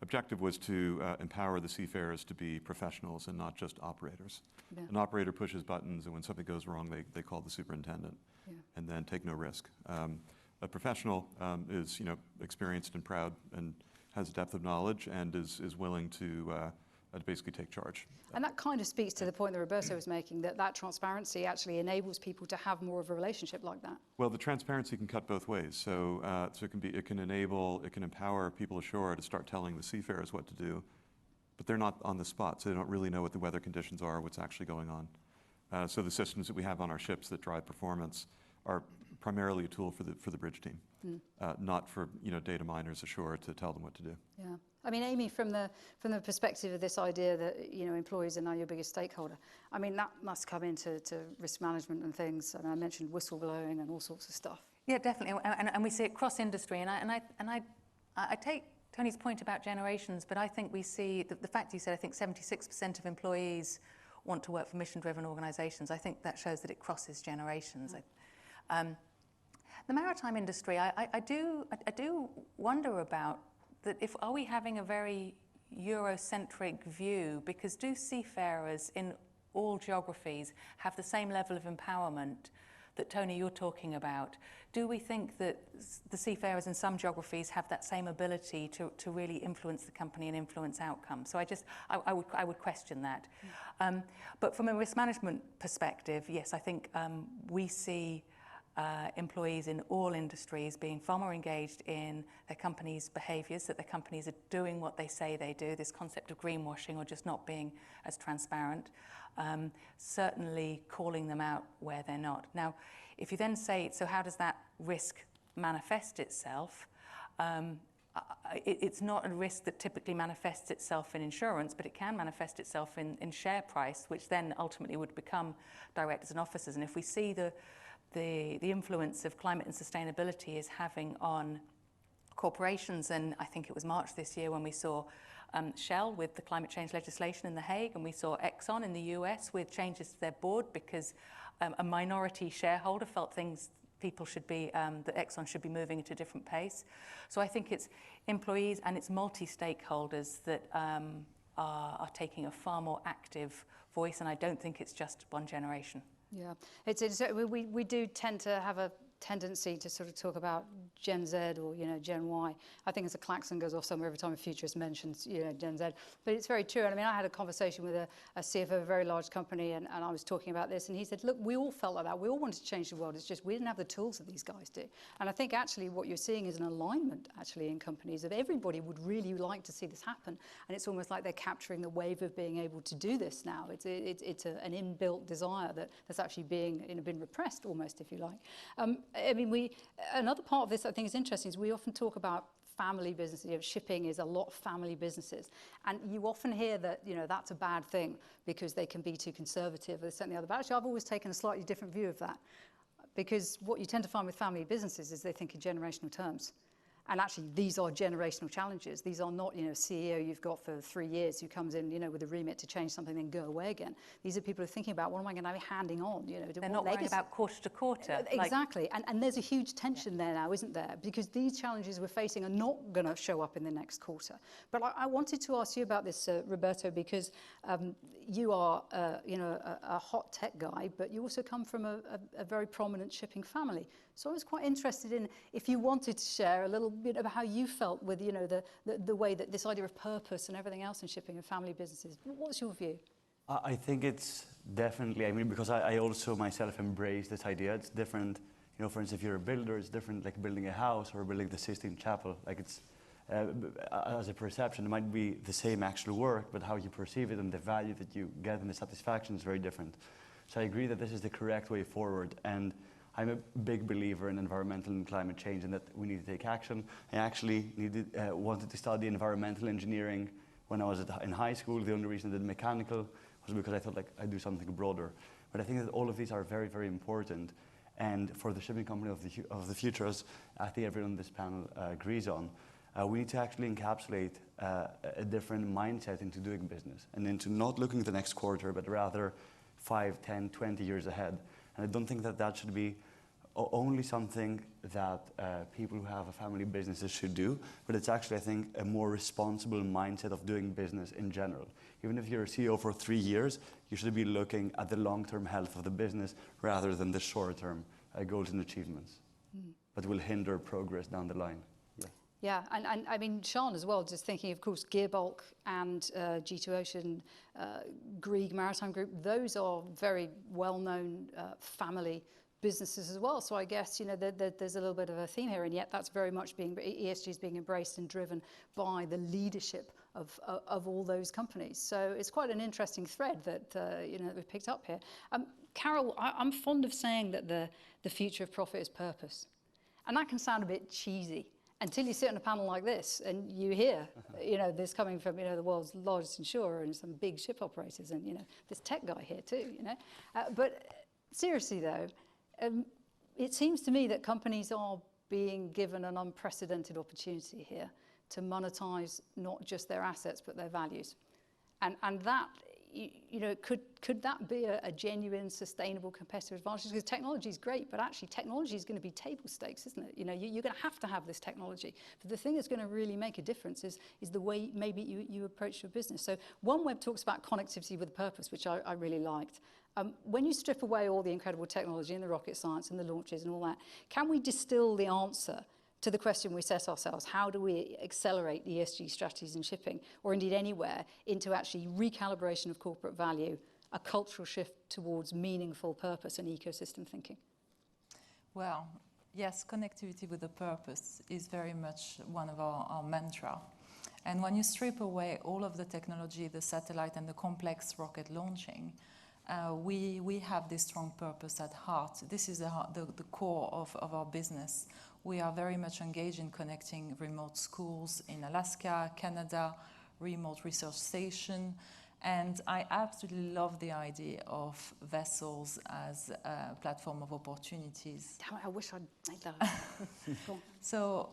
objective was to empower the seafarers to be professionals and not just operators. Yeah. An operator pushes buttons, and when something goes wrong, they call the superintendent, and then take no risk. A professional is experienced and proud and has depth of knowledge and is willing to basically take charge. And that kind of speaks to the point that Roberto was making, that transparency actually enables people to have more of a relationship like that. Well, the transparency can cut both ways. So it can empower people ashore to start telling the seafarers what to do, but they're not on the spot, so they don't really know what the weather conditions are, what's actually going on. So the systems that we have on our ships that drive performance are primarily a tool for the bridge team, not for data miners ashore to tell them what to do. Yeah, I mean, Amy, from the perspective of this idea that employees are now your biggest stakeholder, I mean that must come into risk management and things. And I mentioned whistleblowing and all sorts of stuff. Yeah, definitely, and we see it cross industry. And I take Tony's point about generations, but I think we see the fact you said I think 76% of employees want to work for mission-driven organisations. I think that shows that it crosses generations. The maritime industry, I do wonder about that. Are we having a very Eurocentric view? Because do seafarers in all geographies have the same level of empowerment that, Tony, you're talking about, do we think that the seafarers in some geographies have that same ability to really influence the company and influence outcomes? So I would question that. But from a risk management perspective, yes, I think we see employees in all industries being far more engaged in their company's behaviours, that their companies are doing what they say they do, this concept of greenwashing or just not being as transparent, certainly calling them out where they're not. Now, if you then say, so how does that risk manifest itself? It's not a risk that typically manifests itself in insurance, but it can manifest itself in share price, which then ultimately would become directors and officers. And if we see the influence of climate and sustainability is having on corporations, and I think it was March this year when we saw Shell with the climate change legislation in The Hague, and we saw Exxon in the US with changes to their board because a minority shareholder felt people should be, that Exxon should be moving at a different pace. So I think it's employees and it's multi-stakeholders that are taking a far more active voice, and I don't think it's just one generation. Yeah, we do tend to have a tendency to sort of talk about Gen Z or, Gen Y. I think as a klaxon goes off somewhere every time a futurist mentions, Gen Z. But it's very true. And I mean, I had a conversation with a CFO of a very large company, and I was talking about this, and he said, look, we all felt like that. We all wanted to change the world. It's just we didn't have the tools that these guys do. And I think actually what you're seeing is an alignment actually in companies of everybody would really like to see this happen. And it's almost like they're capturing the wave of being able to do this now. It's an inbuilt desire that's actually been repressed almost, if you like. I mean, another part of this I think is interesting is we often talk about family businesses. Shipping is a lot of family businesses, and you often hear that that's a bad thing because they can be too conservative or this and the other. But actually, I've always taken a slightly different view of that, because what you tend to find with family businesses is they think in generational terms. And actually, these are generational challenges. These are not, CEO you've got for 3 years who comes in, with a remit to change something, then go away again. These are people who are thinking about what am I going to be handing on, They're not worried about quarter to quarter. Exactly. And there's a huge tension there now, isn't there? Because these challenges we're facing are not going to show up in the next quarter. But I wanted to ask you about this, Roberto, because you are, a hot tech guy, but you also come from a very prominent shipping family. So I was quite interested in if you wanted to share a little bit about how you felt with, the way that this idea of purpose and everything else in shipping and family businesses. What's your view? I think it's definitely, because I also myself embrace this idea. It's different, for instance, if you're a builder, it's different like building a house or building the Sistine Chapel. Like it's, as a perception, it might be the same actual work, but how you perceive it and the value that you get and the satisfaction is very different. So I agree that this is the correct way forward. And I'm a big believer in environmental and climate change and that we need to take action. I actually wanted to study environmental engineering when I was in high school. The only reason I did mechanical was because I thought I'd do something broader. But I think that all of these are very, very important. And for the shipping company of the future, as I think everyone on this panel agrees on, we need to actually encapsulate a different mindset into doing business and into not looking at the next quarter, but rather 5, 10, 20 years ahead. And I don't think that should be only something that people who have a family businesses should do, but it's actually, I think, a more responsible mindset of doing business in general. Even if you're a CEO for 3 years, you should be looking at the long-term health of the business rather than the short-term goals and achievements, but will hinder progress down the line. Yeah, and I mean, Sean as well, just thinking, of course, Gearbulk and G2 Ocean, Grieg Maritime Group, those are very well-known family businesses as well. So I guess, there's a little bit of a theme here, and yet that's very much ESG is being embraced and driven by the leadership of all those companies. So it's quite an interesting thread that, we've picked up here. Carol, I'm fond of saying that the future of profit is purpose. And that can sound a bit cheesy, until you sit on a panel like this and you hear, this coming from, the world's largest insurer and some big ship operators and, this tech guy here too, But seriously though, it seems to me that companies are being given an unprecedented opportunity here to monetize not just their assets, but their values. And that, could that be a genuine, sustainable competitive advantage? Because technology is great, but actually technology is going to be table stakes, isn't it? You're going to have this technology. But the thing that's going to really make a difference is the way maybe you approach your business. So OneWeb talks about connectivity with a purpose, which I really liked. When you strip away all the incredible technology and the rocket science and the launches and all that, can we distill the answer to the question we set ourselves? How do we accelerate ESG strategies in shipping, or indeed anywhere, into actually recalibration of corporate value, a cultural shift towards meaningful purpose and ecosystem thinking? Well, yes, connectivity with a purpose is very much one of our mantra. And when you strip away all of the technology, the satellite and the complex rocket launching, we have this strong purpose at heart. This is the core of our business. We are very much engaged in connecting remote schools in Alaska, Canada, remote research station. And I absolutely love the idea of vessels as a platform of opportunities. Damn it, I wish I'd made that. Go on.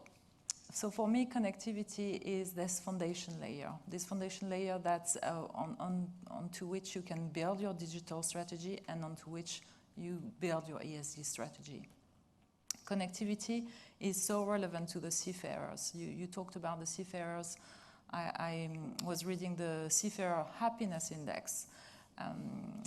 So for me, connectivity is this foundation layer that's onto which you can build your digital strategy and onto which you build your ESG strategy. Connectivity is so relevant to the seafarers. You talked about the seafarers. I was reading the Seafarer Happiness Index,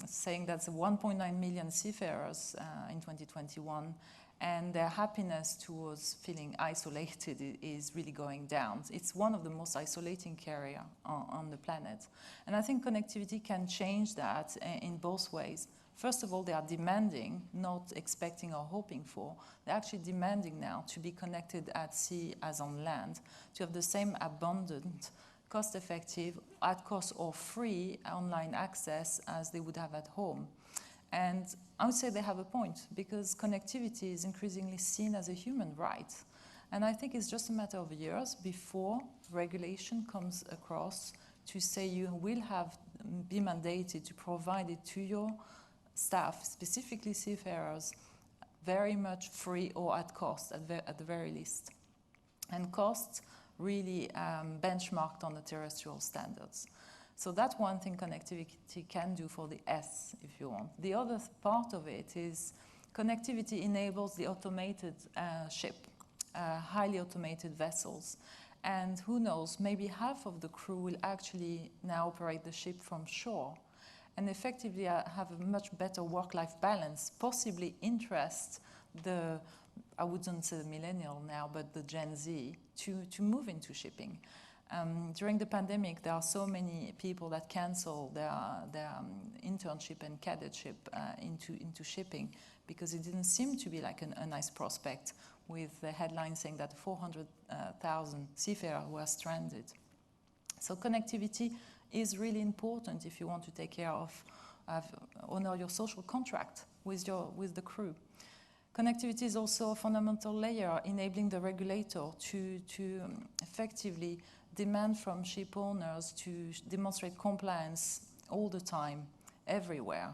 saying that 1.9 million seafarers in 2021, and their happiness towards feeling isolated is really going down. It's one of the most isolating carrier on the planet. And I think connectivity can change that in both ways. First of all, they are demanding, not expecting or hoping for. They're actually demanding now to be connected at sea as on land, to have the same abundant, cost-effective, at cost or free online access as they would have at home. And I would say they have a point, because connectivity is increasingly seen as a human right. And I think it's just a matter of years before regulation comes across to say you will be mandated to provide it to your staff, specifically seafarers, very much free or at cost, at the very least. And cost really benchmarked on the terrestrial standards. So that's one thing connectivity can do for the S, if you want. The other part of it is connectivity enables the automated ship, highly automated vessels. And who knows, maybe half of the crew will actually now operate the ship from shore and effectively have a much better work-life balance, possibly interest I wouldn't say the millennial now, but the Gen Z, to move into shipping. During the pandemic, there are so many people that cancel their internship and cadetship into shipping, because it didn't seem to be like a nice prospect, with the headline saying that 400,000 seafarers were stranded. So connectivity is really important if you want to take care of honor your social contract with the crew. Connectivity is also a fundamental layer, enabling the regulator to effectively demand from ship owners to demonstrate compliance all the time, everywhere.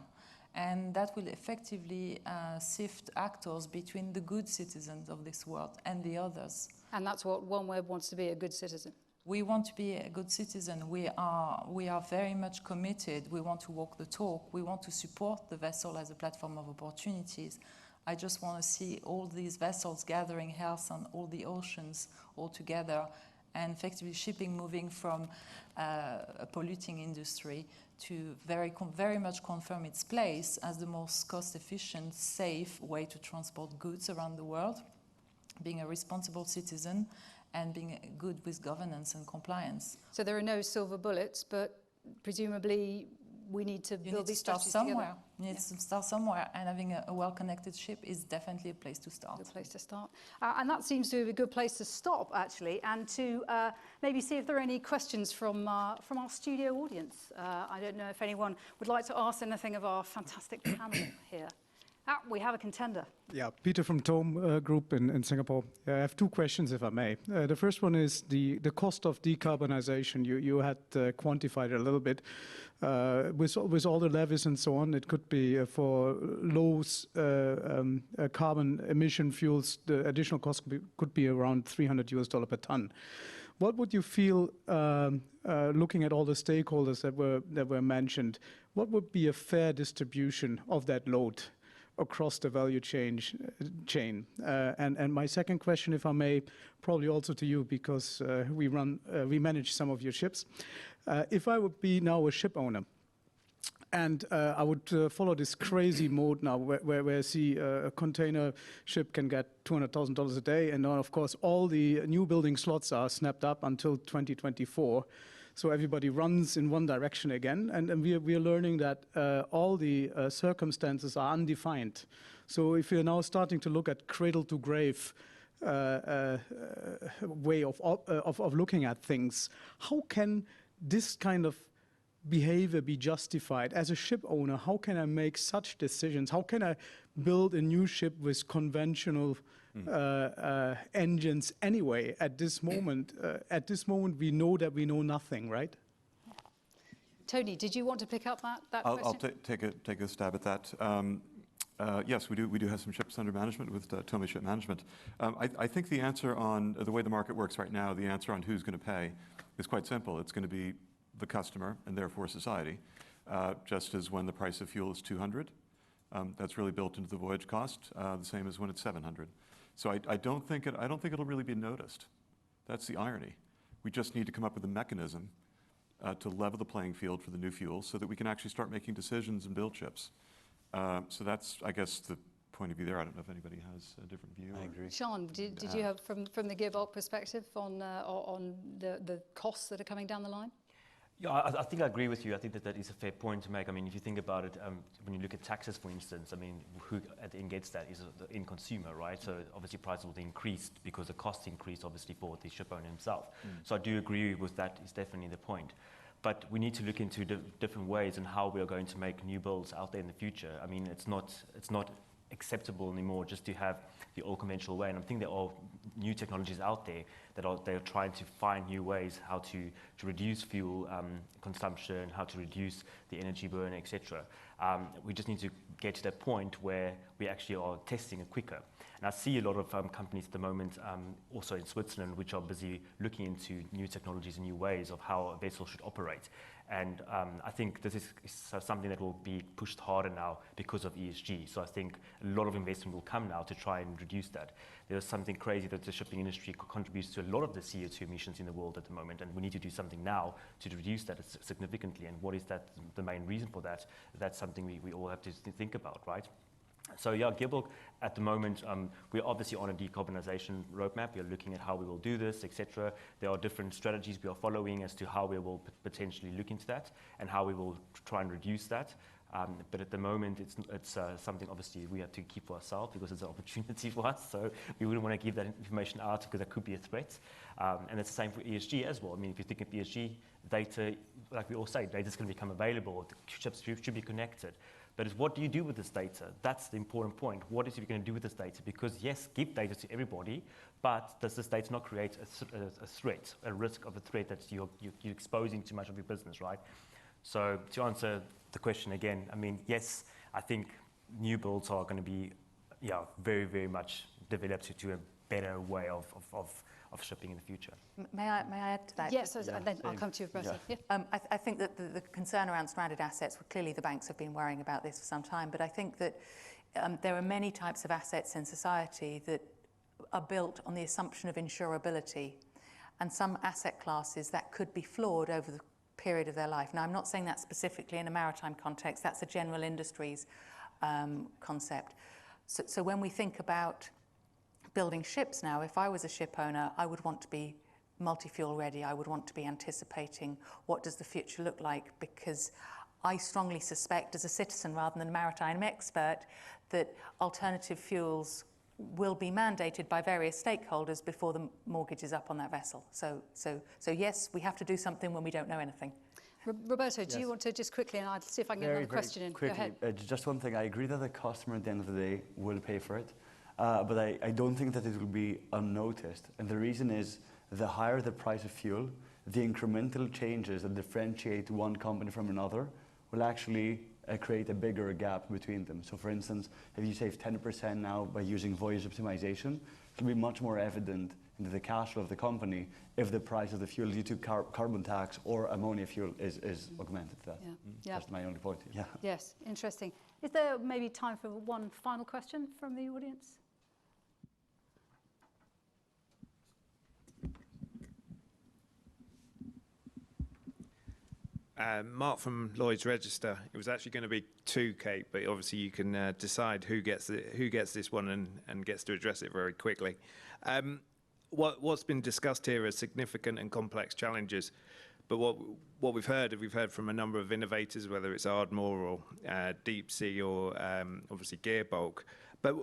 And that will effectively sift actors between the good citizens of this world and the others. And that's what OneWeb wants to be, a good citizen. We want to be a good citizen. We are very much committed. We want to walk the talk. We want to support the vessel as a platform of opportunities. I just want to see all these vessels gathering health on all the oceans all together, and effectively shipping moving from a polluting industry to very much confirm its place as the most cost-efficient, safe way to transport goods around the world, being a responsible citizen and being good with governance and compliance. So there are no silver bullets, but presumably we need to build these strategies somewhere. together. You need to start somewhere, and having a well-connected ship is definitely a place to start. Good place to start. And that seems to be a good place to stop, actually, and to maybe see if there are any questions from our studio audience. I don't know if anyone would like to ask anything of our fantastic panel here. We have a contender. Yeah, Peter from Tome Group in Singapore. I have two questions, if I may. The first one is the cost of decarbonization. You had quantified it a little bit. With all the levies and so on, it could be for low carbon emission fuels, the additional cost could be around $300 per ton. What would you feel, looking at all the stakeholders that were mentioned, what would be a fair distribution of that load across the value chain? And my second question, if I may, probably also to you, because we manage some of your ships. If I would be now a ship owner, And I would follow this crazy mode now where I see a container ship can get $200,000 a day. And now, of course, all the new building slots are snapped up until 2024. So everybody runs in one direction again. And we are learning that all the circumstances are undefined. So if you're now starting to look at cradle to grave way of looking at things, how can this kind of behavior be justified? As a ship owner, how can I make such decisions? How can I build a new ship with conventional engines anyway at this moment? At this moment, we know that we know nothing, right? Tony, did you want to pick up that question? I'll take a stab at that. Yes, we do have some ships under management with Tomy Ship Management. I think the answer on the way the market works right now, the answer on who's going to pay is quite simple. It's going to be the customer and therefore society, just as when the price of fuel is 200, that's really built into the voyage cost, the same as when it's 700. So I don't think it'll really be noticed. That's the irony. We just need to come up with a mechanism to level the playing field for the new fuels so that we can actually start making decisions and build ships. So that's, I guess, the point of view there. I don't know if anybody has a different view. I agree. Sean, did you have from the Gearbulk perspective on the costs that are coming down the line? Yeah, I think I agree with you. I think that is a fair point to make. I mean, if you think about it, when you look at taxes, for instance, I mean, who at the end gets that is the end consumer, right? So obviously prices will increase because the cost increased, obviously, for the ship owner himself. So I do agree with that. Is definitely the point. But we need to look into different ways and how we are going to make new builds out there in the future. I mean, it's not acceptable anymore just to have the old conventional way. And I think there are new technologies out there that they're trying to find new ways how to reduce fuel consumption, how to reduce the energy burn, etc. We just need to get to that point where we actually are testing it quicker. And I see a lot of companies at the moment, also in Switzerland, which are busy looking into new technologies and new ways of how a vessel should operate. And I think this is something that will be pushed harder now because of ESG. So I think a lot of investment will come now to try and reduce that. There's something crazy that the shipping industry contributes to a lot of the CO2 emissions in the world at the moment, and we need to do something now to reduce that significantly. And what is that? The main reason for that? That's something we all have to think about, right? So yeah, Gearbulk at the moment, we're obviously on a decarbonization roadmap. We are looking at how we will do this, etc. There are different strategies we are following as to how we will potentially look into that and how we will try and reduce that. But at the moment, it's something obviously we have to keep for ourselves because it's an opportunity for us. So we wouldn't want to give that information out because that could be a threat. And it's the same for ESG as well. I mean, if you think of ESG, data, like we all say, data is going to become available. The ships should be connected. But it's what do you do with this data? That's the important point. What is you going to do with this data? Because yes, give data to everybody, but does this data not create a threat, a risk of a threat that you're exposing too much of your business, right? So to answer the question again, I mean, yes, I think new builds are going to be, very, very much developed to a better way of shipping in the future. May I add to that? Yes, and then I'll come to you, Roberta. Yeah. I think that the concern around stranded assets, clearly the banks have been worrying about this for some time, but I think that there are many types of assets in society that are built on the assumption of insurability, and some asset classes that could be flawed over the period of their life. Now, I'm not saying that specifically in a maritime context, that's a general industries concept. So when we think about building ships now, if I was a ship owner, I would want to be multi-fuel ready. I would want to be anticipating what does the future look like, because I strongly suspect as a citizen rather than a maritime expert that alternative fuels will be mandated by various stakeholders before the mortgage is up on that vessel. So yes, we have to do something when we don't know anything. Roberto, do you want to just quickly, and I'll see if I can get another question in. Quickly, Go ahead. Just one thing. I agree that the customer at the end of the day will pay for it. But I don't think that it will be unnoticed. And the reason is the higher the price of fuel, the incremental changes that differentiate one company from another will actually create a bigger gap between them. So for instance, if you save 10% now by using voyage optimization, it will be much more evident into the cash flow of the company if the price of the fuel due to carbon tax or ammonia fuel is augmented. That's my only point. Yeah. Yes, interesting. Is there maybe time for one final question from the audience? Mark from Lloyd's Register. It was actually going to be 2, Kate, but obviously you can decide who gets this one and gets to address it very quickly. What's been discussed here are significant and complex challenges, but what we've heard from a number of innovators, whether it's Ardmore or Deepsea or obviously Gearbulk, but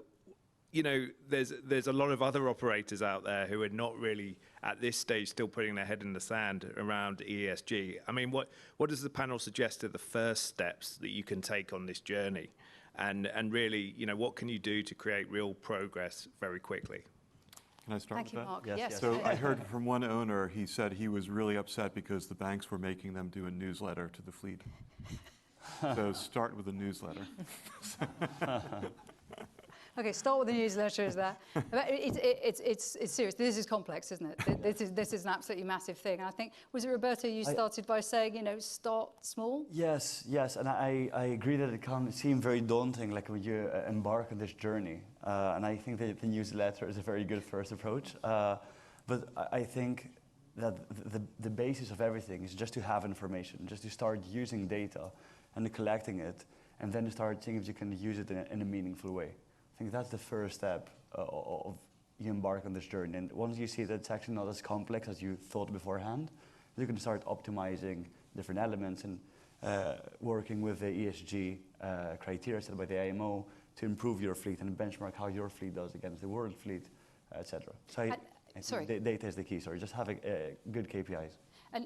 you know, there's a lot of other operators out there who are not really at this stage still putting their head in the sand around ESG. I mean, what does the panel suggest are the first steps that you can take on this journey, and really, you know, what can you do to create real progress very quickly? Can I start with that? Thank you, Mark. Yes. So I heard from one owner, he said he was really upset because the banks were making them do a newsletter to the fleet. So start with a newsletter. Okay, start with the newsletter. Is that? It's serious. This is complex, isn't it? This is an absolutely massive thing. And I think, was it Roberto? You started by saying, you know, start small. Yes, and I agree that it can seem very daunting, like when you embark on this journey. And I think that the newsletter is a very good first approach. But I think that the basis of everything is just to have information, just to start using data and collecting it, and then start seeing if you can use it in a meaningful way. I think that's the first step of you embark on this journey. And once you see that it's actually not as complex as you thought beforehand, you can start optimizing different elements and working with the ESG criteria set by the IMO to improve your fleet and benchmark how your fleet does against the world fleet, etc. So I think data is the key. Sorry, just having good KPIs.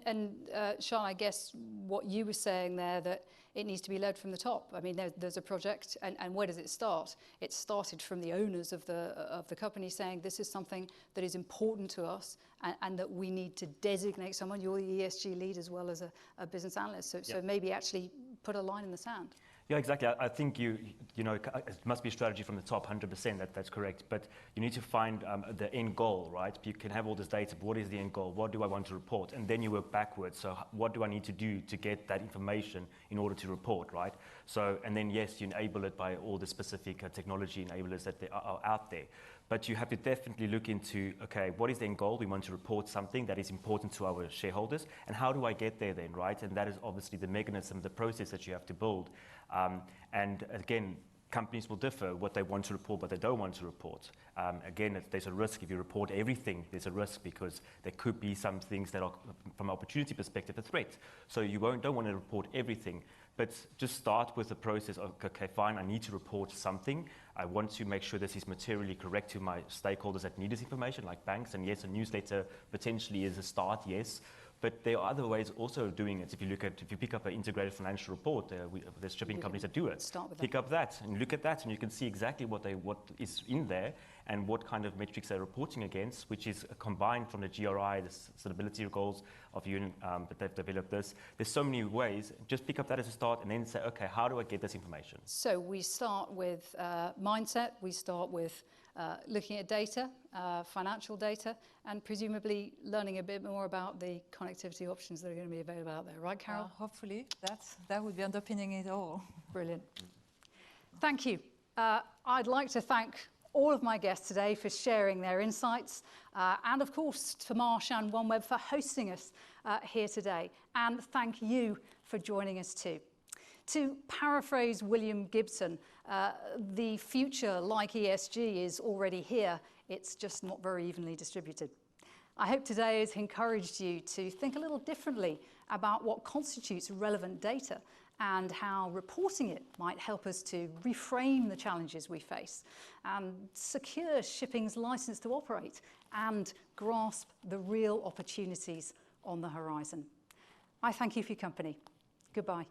And Sean, I guess what you were saying there, that it needs to be led from the top. I mean, there's a project, and where does it start? It started from the owners of the company saying this is something that is important to us, and that we need to designate someone. You're the ESG lead as well as a business analyst, so maybe actually put a line in the sand. Yeah, exactly. I think you know, it must be a strategy from the top, 100%. That's correct. But you need to find the end goal, right? You can have all this data, but what is the end goal? What do I want to report? And then you work backwards. So what do I need to do to get that information in order to report, right? So, and then yes, you enable it by all the specific technology enablers that are out there. But you have to definitely look into, okay, what is the end goal? We want to report something that is important to our shareholders. And how do I get there then, right? And that is obviously the mechanism, the process that you have to build. And again, companies will differ what they want to report, what they don't want to report. Again, there's a risk if you report everything. There's a risk because there could be some things that are, from an opportunity perspective, a threat. So you don't want to report everything, but just start with the process of, okay, fine, I need to report something. I want to make sure this is materially correct to my stakeholders that need this information, like banks. And yes, a newsletter potentially is a start, yes. But there are other ways also of doing it. If you pick up an integrated financial report, there's shipping companies that do it. Pick up that and look at that, and you can see exactly what is in there and what kind of metrics they're reporting against, which is combined from the GRI, the sustainability goals of UN, that they've developed this. There's so many ways. Just pick up that as a start and then say, okay, how do I get this information? So we start with mindset. We start with looking at data, financial data, and presumably learning a bit more about the connectivity options that are going to be available out there. Right, Carol? Hopefully, that would be underpinning it all. Brilliant. Thank you. I'd like to thank all of my guests today for sharing their insights, and of course to Marsh and OneWeb for hosting us here today. And thank you for joining us too. To paraphrase William Gibson, the future, like ESG, is already here. It's just not very evenly distributed. I hope today has encouraged you to think a little differently about what constitutes relevant data and how reporting it might help us to reframe the challenges we face, secure shipping's license to operate, and grasp the real opportunities on the horizon. I thank you for your company. Goodbye.